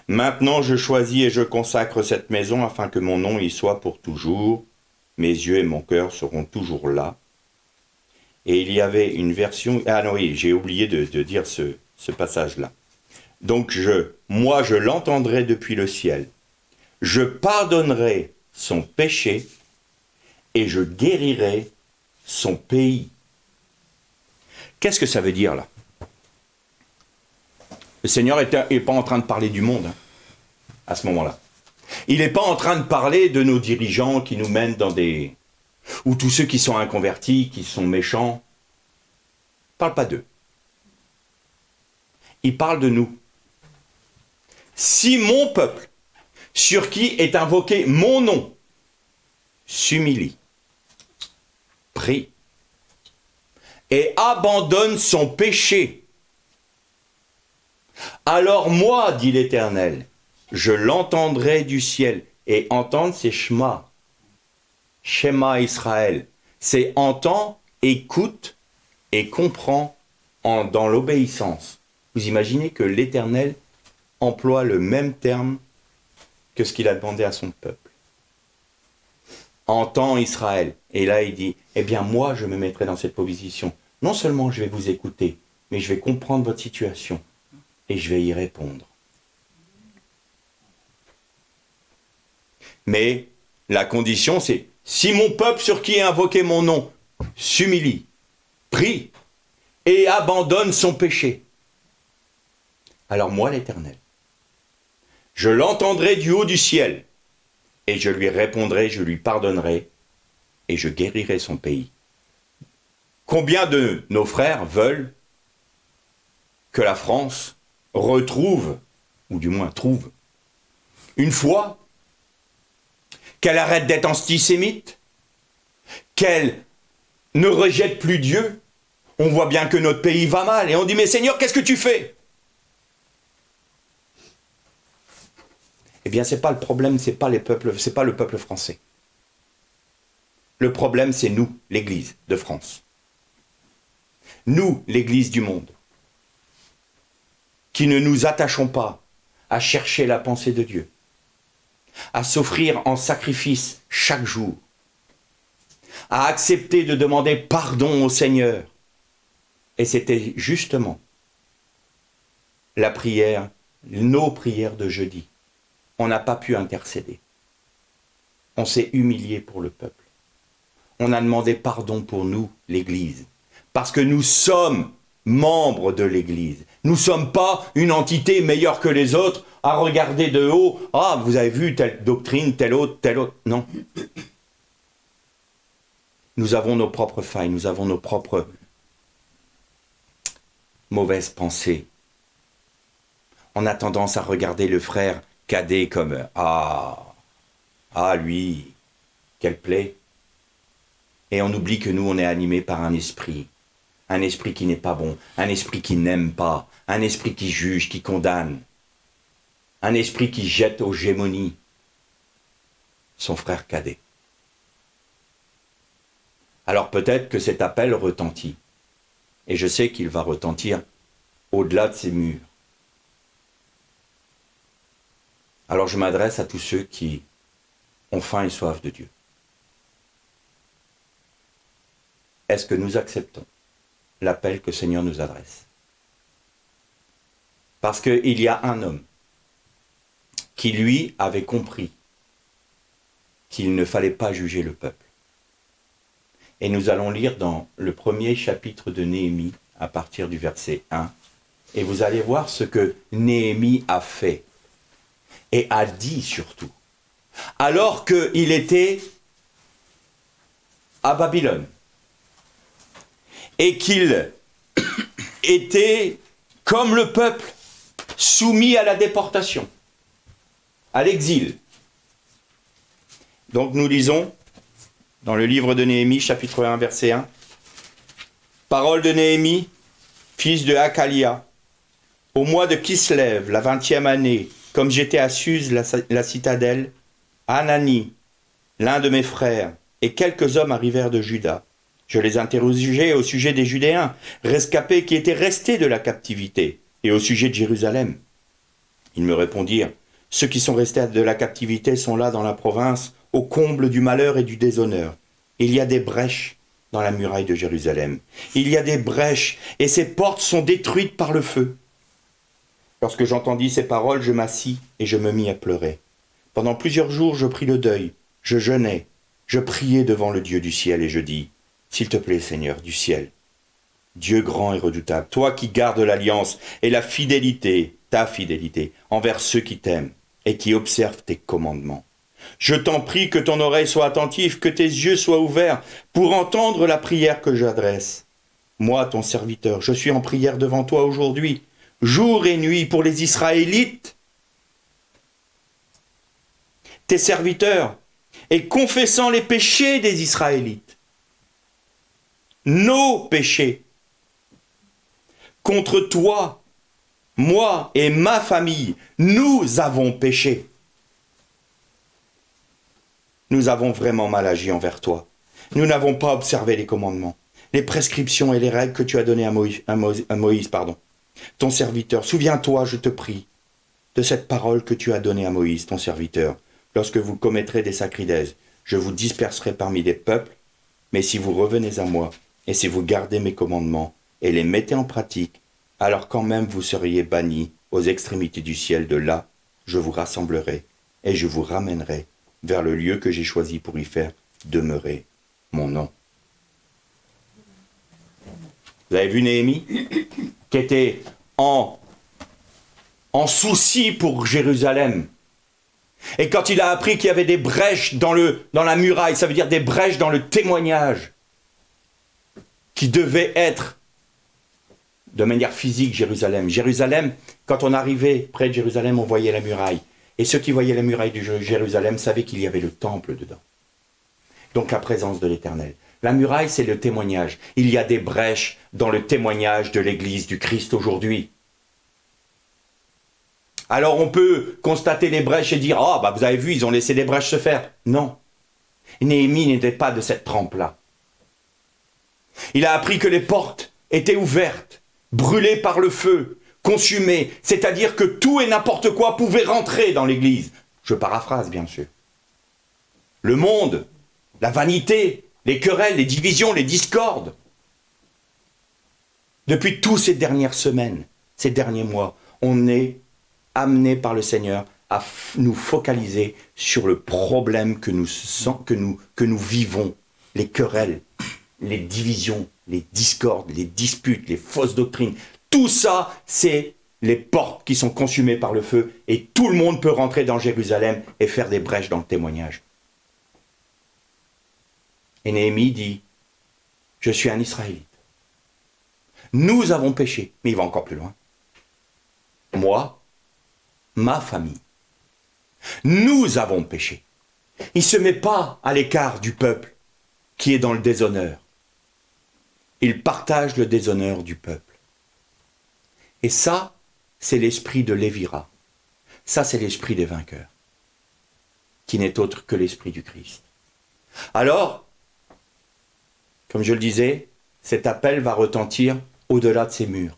Maintenant, je choisis et je consacre cette maison afin que mon nom y soit pour toujours. Mes yeux et mon cœur seront toujours là. Et il y avait une version... Ah non, oui, j'ai oublié de dire ce passage-là. Donc moi je l'entendrai depuis le ciel, je pardonnerai son péché et je guérirai son pays. Qu'est-ce que ça veut dire là? Le Seigneur n'est pas en train de parler du monde à ce moment-là. Il n'est pas en train de parler de nos dirigeants qui nous mènent dans des... ou tous ceux qui sont inconvertis, qui sont méchants. Il ne parle pas d'eux. Il parle de nous. Si mon peuple, sur qui est invoqué mon nom, s'humilie, prie et abandonne son péché, alors moi, dit l'Éternel, je l'entendrai du ciel. Et entendre, c'est Shema. Shema Israël. C'est entend, écoute et comprend dans l'obéissance. Vous imaginez que l'Éternel emploie le même terme que ce qu'il a demandé à son peuple. Entends Israël. Et là, il dit, eh bien moi, je me mettrai dans cette position. Non seulement je vais vous écouter, mais je vais comprendre votre situation et je vais y répondre. Mais La condition, c'est si mon peuple sur qui est invoqué mon nom s'humilie, prie et abandonne son péché, alors moi, l'Éternel, je l'entendrai du haut du ciel et je lui répondrai, je lui pardonnerai et je guérirai son pays. Combien de nos frères veulent que la France retrouve, ou du moins trouve, une foi, qu'elle arrête d'être antisémite, qu'elle ne rejette plus Dieu? On voit bien que notre pays va mal et on dit mais Seigneur, qu'est-ce que tu fais? Eh bien, c'est pas le problème, c'est pas le peuple français. Le problème, c'est nous, l'Église de France. Nous, l'Église du monde, qui ne nous attachons pas à chercher la pensée de Dieu, à s'offrir en sacrifice chaque jour, à accepter de demander pardon au Seigneur. Et c'était justement la prière, nos prières de jeudi. On n'a pas pu intercéder. On s'est humilié pour le peuple. On a demandé pardon pour nous, l'Église, parce que nous sommes membres de l'Église. Nous ne sommes pas une entité meilleure que les autres à regarder de haut. Ah, vous avez vu telle doctrine, telle autre, telle autre. Non. Nous avons nos propres failles, nous avons nos propres mauvaises pensées. On a tendance à regarder le frère cadet comme lui, quelle plaie. Et on oublie que nous, on est animés par un esprit qui n'est pas bon, un esprit qui n'aime pas, un esprit qui juge, qui condamne, un esprit qui jette aux gémonies son frère cadet. Alors peut-être que cet appel retentit, et je sais qu'il va retentir au-delà de ces murs. Alors je m'adresse à tous ceux qui ont faim et soif de Dieu. Est-ce que nous acceptons l'appel que le Seigneur nous adresse? Parce qu'il y a un homme qui, lui, avait compris qu'il ne fallait pas juger le peuple. Et nous allons lire dans le premier chapitre de Néhémie, à partir du verset 1, et vous allez voir ce que Néhémie a fait, et a dit surtout, alors qu'il était à Babylone, et qu'il était, comme le peuple, soumis à la déportation, à l'exil. Donc nous lisons dans le livre de Néhémie, chapitre 1, verset 1, « Parole de Néhémie, fils de Hakalia, au mois de Kislev, la 20e année, comme j'étais à Suse, la citadelle, Hanani, l'un de mes frères, et quelques hommes arrivèrent de Juda. Je les interrogeai au sujet des Judéens, rescapés qui étaient restés de la captivité, et au sujet de Jérusalem. Ils me répondirent, ceux qui sont restés de la captivité sont là dans la province, au comble du malheur et du déshonneur. Il y a des brèches dans la muraille de Jérusalem. Il y a des brèches, et ses portes sont détruites par le feu. Lorsque j'entendis ces paroles, je m'assis et je me mis à pleurer. Pendant plusieurs jours, je pris le deuil, je jeûnais, je priais devant le Dieu du ciel, et je dis, s'il te plaît, Seigneur du ciel, Dieu grand et redoutable, toi qui gardes l'alliance et la fidélité, ta fidélité, envers ceux qui t'aiment et qui observent tes commandements. Je t'en prie que ton oreille soit attentive, que tes yeux soient ouverts pour entendre la prière que j'adresse. Moi, ton serviteur, je suis en prière devant toi aujourd'hui, jour et nuit pour les Israélites, tes serviteurs, et confessant les péchés des Israélites, nos péchés, contre toi, moi et ma famille, nous avons péché. Nous avons vraiment mal agi envers toi. Nous n'avons pas observé les commandements, les prescriptions et les règles que tu as données à Moïse, ton serviteur. Souviens-toi, je te prie, de cette parole que tu as donnée à Moïse, ton serviteur. Lorsque vous commettrez des sacrilèges, je vous disperserai parmi les peuples, mais si vous revenez à moi, et si vous gardez mes commandements et les mettez en pratique, alors quand même vous seriez bannis aux extrémités du ciel. De là, je vous rassemblerai et je vous ramènerai vers le lieu que j'ai choisi pour y faire demeurer mon nom. Vous avez vu Néhémie qui était en souci pour Jérusalem. Et quand il a appris qu'il y avait des brèches dans la muraille, ça veut dire des brèches dans le témoignage, qui devait être de manière physique Jérusalem. Jérusalem, quand on arrivait près de Jérusalem, on voyait la muraille. Et ceux qui voyaient la muraille de Jérusalem savaient qu'il y avait le temple dedans. Donc la présence de l'Éternel. La muraille, c'est le témoignage. Il y a des brèches dans le témoignage de l'Église du Christ aujourd'hui. Alors on peut constater les brèches et dire « Ah, vous avez vu, ils ont laissé les brèches se faire. » Non. Néhémie n'était pas de cette trempe-là. Il a appris que les portes étaient ouvertes, brûlées par le feu, consumées, c'est-à-dire que tout et n'importe quoi pouvait rentrer dans l'Église. Je paraphrase, bien sûr. Le monde, la vanité, les querelles, les divisions, les discordes. Depuis toutes ces dernières semaines, ces derniers mois, on est amené par le Seigneur à nous focaliser sur le problème que nous vivons, les querelles, les divisions, les discordes, les disputes, les fausses doctrines. Tout ça, c'est les portes qui sont consumées par le feu et tout le monde peut rentrer dans Jérusalem et faire des brèches dans le témoignage. Et Néhémie dit, je suis un Israélite. Nous avons péché, mais il va encore plus loin. Moi, ma famille, nous avons péché. Il ne se met pas à l'écart du peuple qui est dans le déshonneur. Il partage le déshonneur du peuple. Et ça, c'est l'esprit de Lévira. Ça, c'est l'esprit des vainqueurs, qui n'est autre que l'esprit du Christ. Alors, comme je le disais, cet appel va retentir au-delà de ces murs.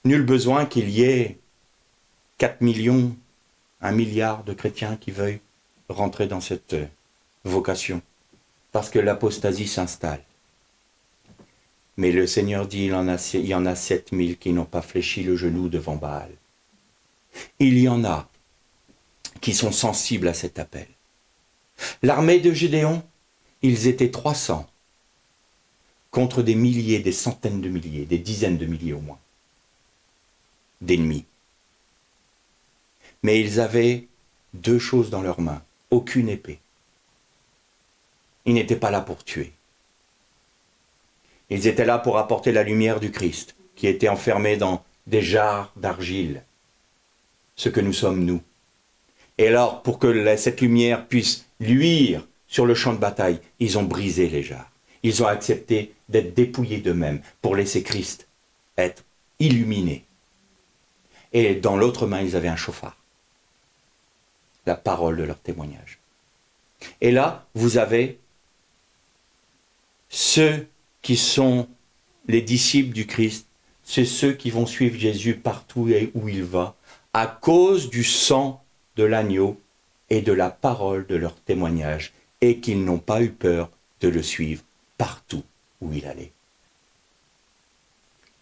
Nul besoin qu'il y ait 4 millions, 1 milliard de chrétiens qui veuillent rentrer dans cette vocation, parce que l'apostasie s'installe. Mais le Seigneur dit, il y en a 7000 qui n'ont pas fléchi le genou devant Baal. Il y en a qui sont sensibles à cet appel. L'armée de Gédéon, ils étaient 300 contre des milliers, des centaines de milliers, des dizaines de milliers au moins, d'ennemis. Mais ils avaient 2 choses dans leurs mains, aucune épée. Ils n'étaient pas là pour tuer. Ils étaient là pour apporter la lumière du Christ, qui était enfermée dans des jarres d'argile, ce que nous sommes nous. Et alors, pour que cette lumière puisse luire sur le champ de bataille, ils ont brisé les jarres. Ils ont accepté d'être dépouillés d'eux-mêmes pour laisser Christ être illuminé. Et dans l'autre main, ils avaient un chauffard. La parole de leur témoignage. Et là, vous avez ceux qui sont les disciples du Christ, c'est ceux qui vont suivre Jésus partout où il va, à cause du sang de l'agneau et de la parole de leur témoignage, et qu'ils n'ont pas eu peur de le suivre partout où il allait.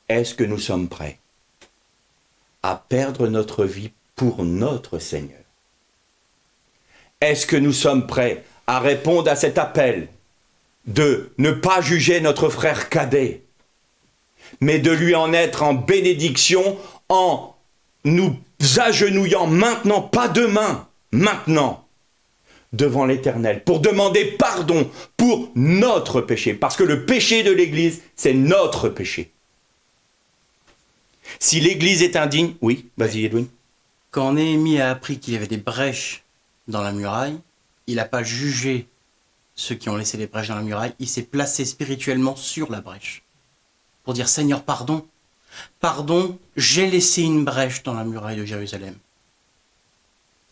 Est-ce que nous sommes prêts à perdre notre vie pour notre Seigneur? Est-ce que nous sommes prêts à répondre à cet appel de ne pas juger notre frère cadet, mais de lui en être en bénédiction en nous agenouillant maintenant, pas demain, maintenant, devant l'Éternel, pour demander pardon pour notre péché, parce que le péché de l'Église, c'est notre péché. Si l'Église est indigne, oui, vas-y Edwin. Quand Néhémie a appris qu'il y avait des brèches dans la muraille, il n'a pas jugé ceux qui ont laissé les brèches dans la muraille, il s'est placé spirituellement sur la brèche. Pour dire, Seigneur, pardon, pardon, j'ai laissé une brèche dans la muraille de Jérusalem.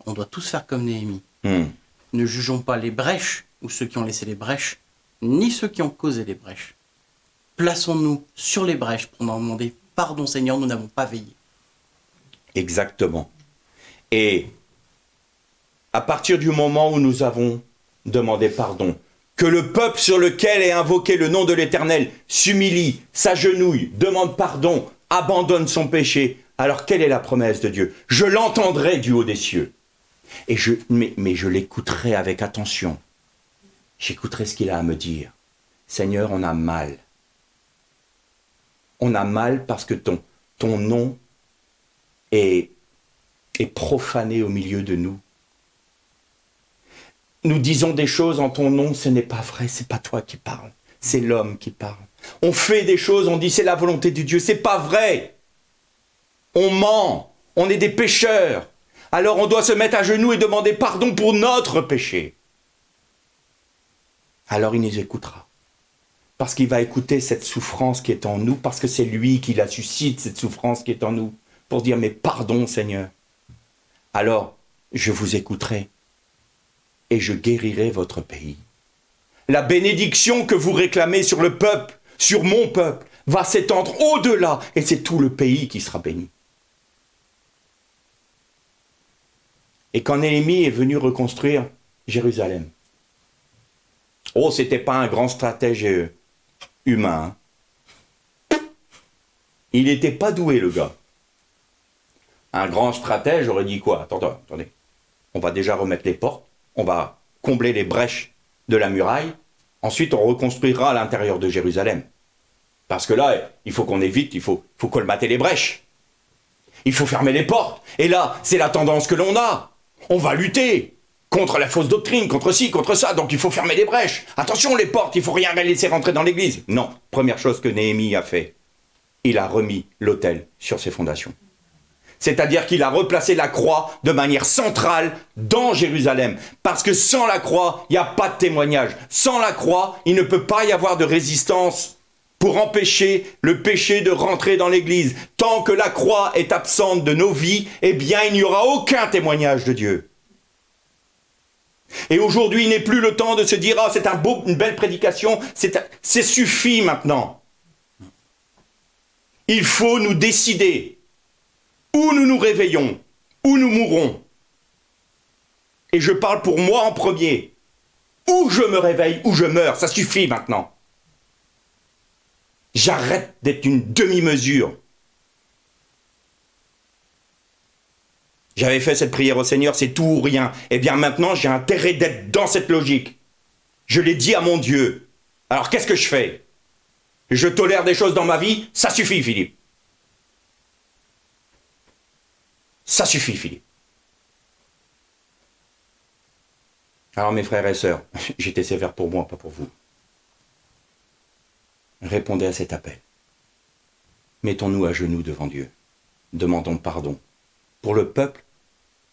On doit tous faire comme Néhémie. Ne jugeons pas les brèches, ou ceux qui ont laissé les brèches, ni ceux qui ont causé les brèches. Plaçons-nous sur les brèches pour en demander, pardon Seigneur, nous n'avons pas veillé. Exactement. Et à partir du moment où nous avons demandé pardon, que le peuple sur lequel est invoqué le nom de l'Éternel s'humilie, s'agenouille, demande pardon, abandonne son péché, alors quelle est la promesse de Dieu? Je l'entendrai du haut des cieux. Mais je l'écouterai avec attention. J'écouterai ce qu'il a à me dire. Seigneur, on a mal. On a mal parce que ton nom est profané au milieu de nous. Nous disons des choses en ton nom, ce n'est pas vrai, c'est pas toi qui parles, c'est l'homme qui parle. On fait des choses, on dit c'est la volonté de Dieu, c'est pas vrai. On ment, on est des pécheurs. Alors on doit se mettre à genoux et demander pardon pour notre péché. Alors il nous écoutera. Parce qu'il va écouter cette souffrance qui est en nous, parce que c'est lui qui la suscite, cette souffrance qui est en nous, pour dire mais pardon Seigneur. Alors je vous écouterai et je guérirai votre pays. La bénédiction que vous réclamez sur le peuple, sur mon peuple, va s'étendre au-delà et c'est tout le pays qui sera béni. Et quand Néhémie est venu reconstruire Jérusalem, oh, c'était pas un grand stratège humain. Il n'était pas doué, le gars. Un grand stratège aurait dit quoi? Attendez. On va déjà remettre les portes, on va combler les brèches de la muraille, ensuite on reconstruira à l'intérieur de Jérusalem. Parce que là, il faut qu'on évite, il faut colmater les brèches. Il faut fermer les portes. Et là, c'est la tendance que l'on a. On va lutter contre la fausse doctrine, contre ci, contre ça, donc il faut fermer les brèches. Attention les portes, il ne faut rien laisser rentrer dans l'église. Non, première chose que Néhémie a fait, il a remis l'autel sur ses fondations. C'est-à-dire qu'il a replacé la croix de manière centrale dans Jérusalem. Parce que sans la croix, il n'y a pas de témoignage. Sans la croix, il ne peut pas y avoir de résistance pour empêcher le péché de rentrer dans l'église. Tant que la croix est absente de nos vies, eh bien, il n'y aura aucun témoignage de Dieu. Et aujourd'hui, il n'est plus le temps de se dire « Ah, c'est une belle prédication, c'est suffit maintenant. » Il faut nous décider. Ou nous nous réveillons, ou nous mourrons. Et je parle pour moi en premier. Ou je me réveille, ou je meurs. Ça suffit maintenant. J'arrête d'être une demi-mesure. J'avais fait cette prière au Seigneur, c'est tout ou rien. Eh bien maintenant, j'ai intérêt d'être dans cette logique. Je l'ai dit à mon Dieu. Alors qu'est-ce que je fais? Je tolère des choses dans ma vie? Ça suffit, Philippe. Ça suffit, Philippe. Alors mes frères et sœurs, j'étais sévère pour moi, pas pour vous. Répondez à cet appel. Mettons-nous à genoux devant Dieu. Demandons pardon pour le peuple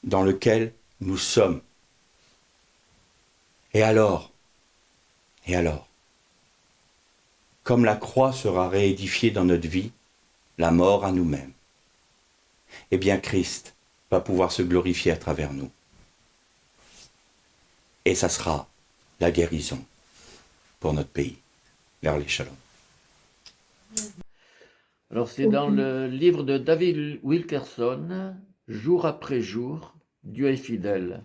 dans lequel nous sommes. Et alors, comme la croix sera réédifiée dans notre vie, la mort à nous-mêmes, eh bien Christ va pouvoir se glorifier à travers nous. Et ça sera la guérison pour notre pays. Vers les shalom. Alors c'est dans le livre de David Wilkerson, Jour après jour, Dieu est fidèle.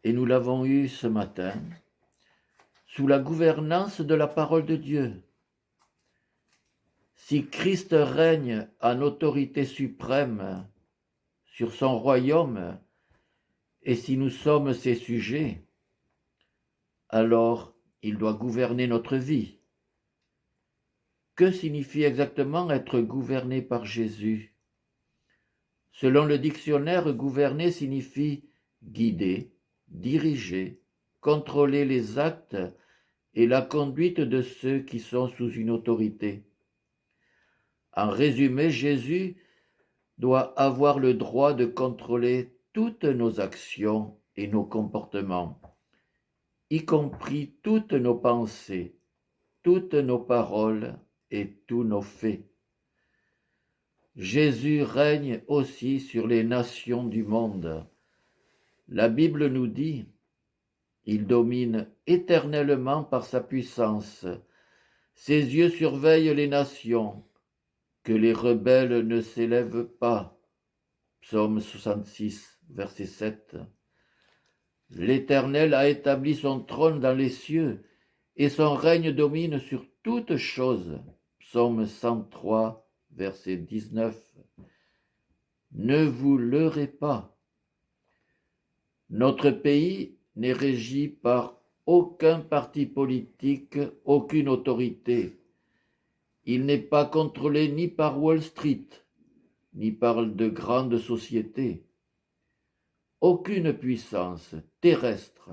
Et nous l'avons eu ce matin, sous la gouvernance de la parole de Dieu. Si Christ règne en autorité suprême sur son royaume, et si nous sommes ses sujets, alors il doit gouverner notre vie. Que signifie exactement être gouverné par Jésus? Selon le dictionnaire, gouverner signifie guider, diriger, contrôler les actes et la conduite de ceux qui sont sous une autorité. En résumé, Jésus doit avoir le droit de contrôler toutes nos actions et nos comportements, y compris toutes nos pensées, toutes nos paroles et tous nos faits. Jésus règne aussi sur les nations du monde. La Bible nous dit, il domine éternellement par sa puissance. Ses yeux surveillent les nations, que les rebelles ne s'élèvent pas. Psaume 66, verset 7. L'Éternel a établi son trône dans les cieux, et son règne domine sur toutes choses. Psaume 103, verset 19. Ne vous leurrez pas. Notre pays n'est régi par aucun parti politique, aucune autorité. Il n'est pas contrôlé ni par Wall Street, ni par de grandes sociétés. Aucune puissance terrestre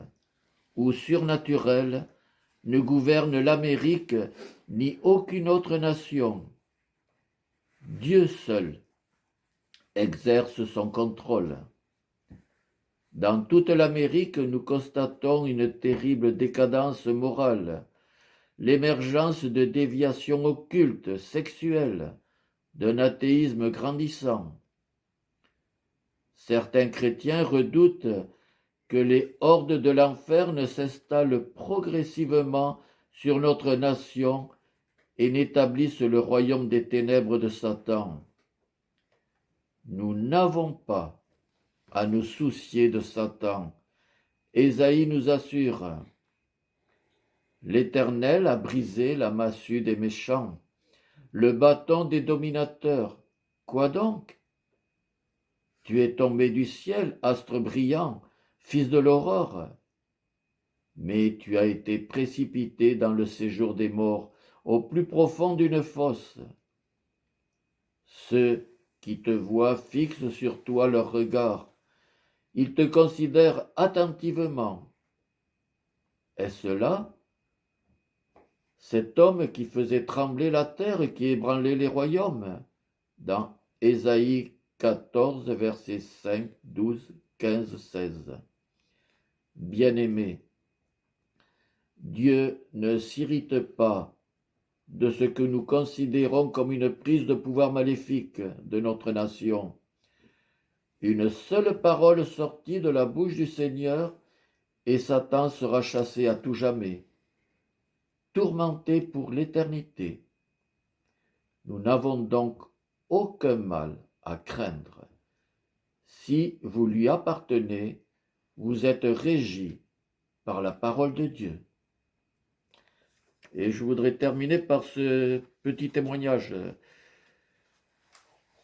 ou surnaturelle ne gouverne l'Amérique ni aucune autre nation. Dieu seul exerce son contrôle. Dans toute l'Amérique, nous constatons une terrible décadence morale, l'émergence de déviations occultes, sexuelles, d'un athéisme grandissant. Certains chrétiens redoutent que les hordes de l'enfer ne s'installent progressivement sur notre nation et n'établissent le royaume des ténèbres de Satan. Nous n'avons pas à nous soucier de Satan. Ésaïe nous assure: l'Éternel a brisé la massue des méchants, le bâton des dominateurs. Quoi donc? Tu es tombé du ciel, astre brillant, fils de l'aurore. Mais tu as été précipité dans le séjour des morts, au plus profond d'une fosse. Ceux qui te voient fixent sur toi leur regard. Ils te considèrent attentivement. Est-ce là cet homme qui faisait trembler la terre et qui ébranlait les royaumes? Dans Ésaïe 14, versets 5, 12, 15, 16. Bien-aimés, Dieu ne s'irrite pas de ce que nous considérons comme une prise de pouvoir maléfique de notre nation. Une seule parole sortie de la bouche du Seigneur et Satan sera chassé à tout jamais, tourmenté pour l'éternité. Nous n'avons donc aucun mal à craindre. Si vous lui appartenez, vous êtes régis par la parole de Dieu. Et je voudrais terminer par ce petit témoignage.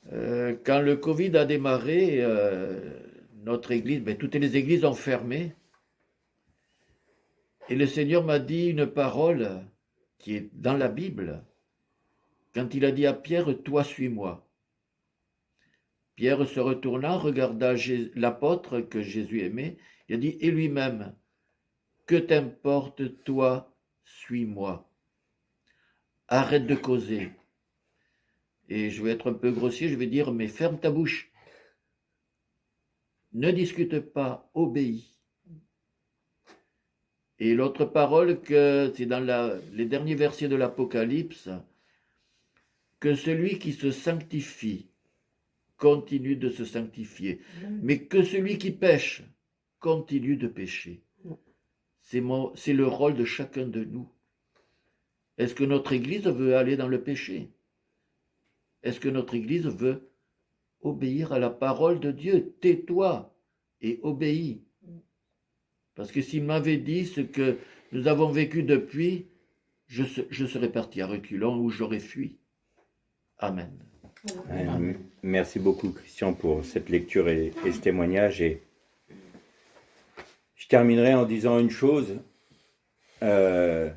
Quand le Covid a démarré, notre église, toutes les églises ont fermé. Et le Seigneur m'a dit une parole qui est dans la Bible, quand il a dit à Pierre, « Toi, suis-moi ». Pierre se retournant, regarda l'apôtre que Jésus aimait, il a dit, et lui-même, « Que t'importe, toi, suis-moi. Arrête de causer. » Et je vais être un peu grossier, je vais dire, mais ferme ta bouche. Ne discute pas, obéis. Et l'autre parole, c'est dans les derniers versets de l'Apocalypse, que celui qui se sanctifie continue de se sanctifier, mais que celui qui pêche continue de pécher. C'est le rôle de chacun de nous. Est-ce que notre Église veut aller dans le péché? Est-ce que notre Église veut obéir à la parole de Dieu? Tais-toi et obéis. Parce que s'il m'avait dit ce que nous avons vécu depuis, je serais parti à reculons ou j'aurais fui. Amen. Merci beaucoup, Christian, pour cette lecture et ce témoignage. Et je terminerai en disant une chose. Je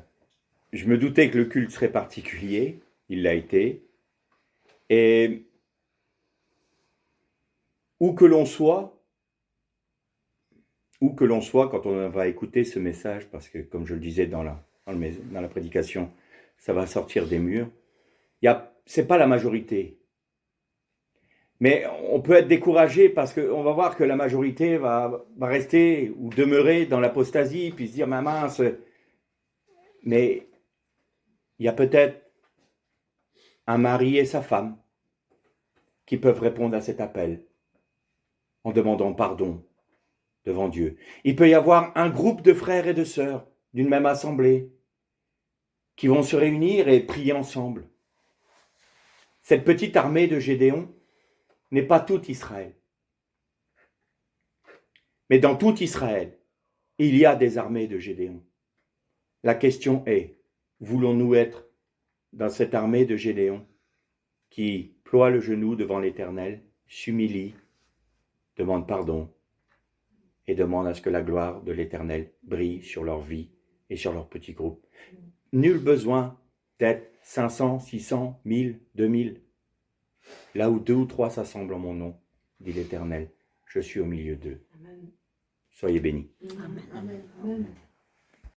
me doutais que le culte serait particulier. Il l'a été. Et où que l'on soit quand on va écouter ce message, parce que, comme je le disais dans la prédication, ça va sortir des murs. C'est pas la majorité. Mais on peut être découragé parce qu'on va voir que la majorité va rester ou demeurer dans l'apostasie, puis se dire, mais mince. Mais il y a peut-être un mari et sa femme qui peuvent répondre à cet appel en demandant pardon devant Dieu. Il peut y avoir un groupe de frères et de sœurs d'une même assemblée qui vont se réunir et prier ensemble. Cette petite armée de Gédéon n'est pas tout Israël. Mais dans tout Israël, il y a des armées de Gédéon. La question est, voulons-nous être dans cette armée de Gédéon qui ploie le genou devant l'Éternel, s'humilie, demande pardon et demande à ce que la gloire de l'Éternel brille sur leur vie et sur leur petit groupe. Nul besoin d'être 500, 600, 1000, 2000. Là où 2 ou 3 s'assemblent en mon nom, dit l'Éternel, je suis au milieu d'eux. Soyez bénis. Amen. Amen.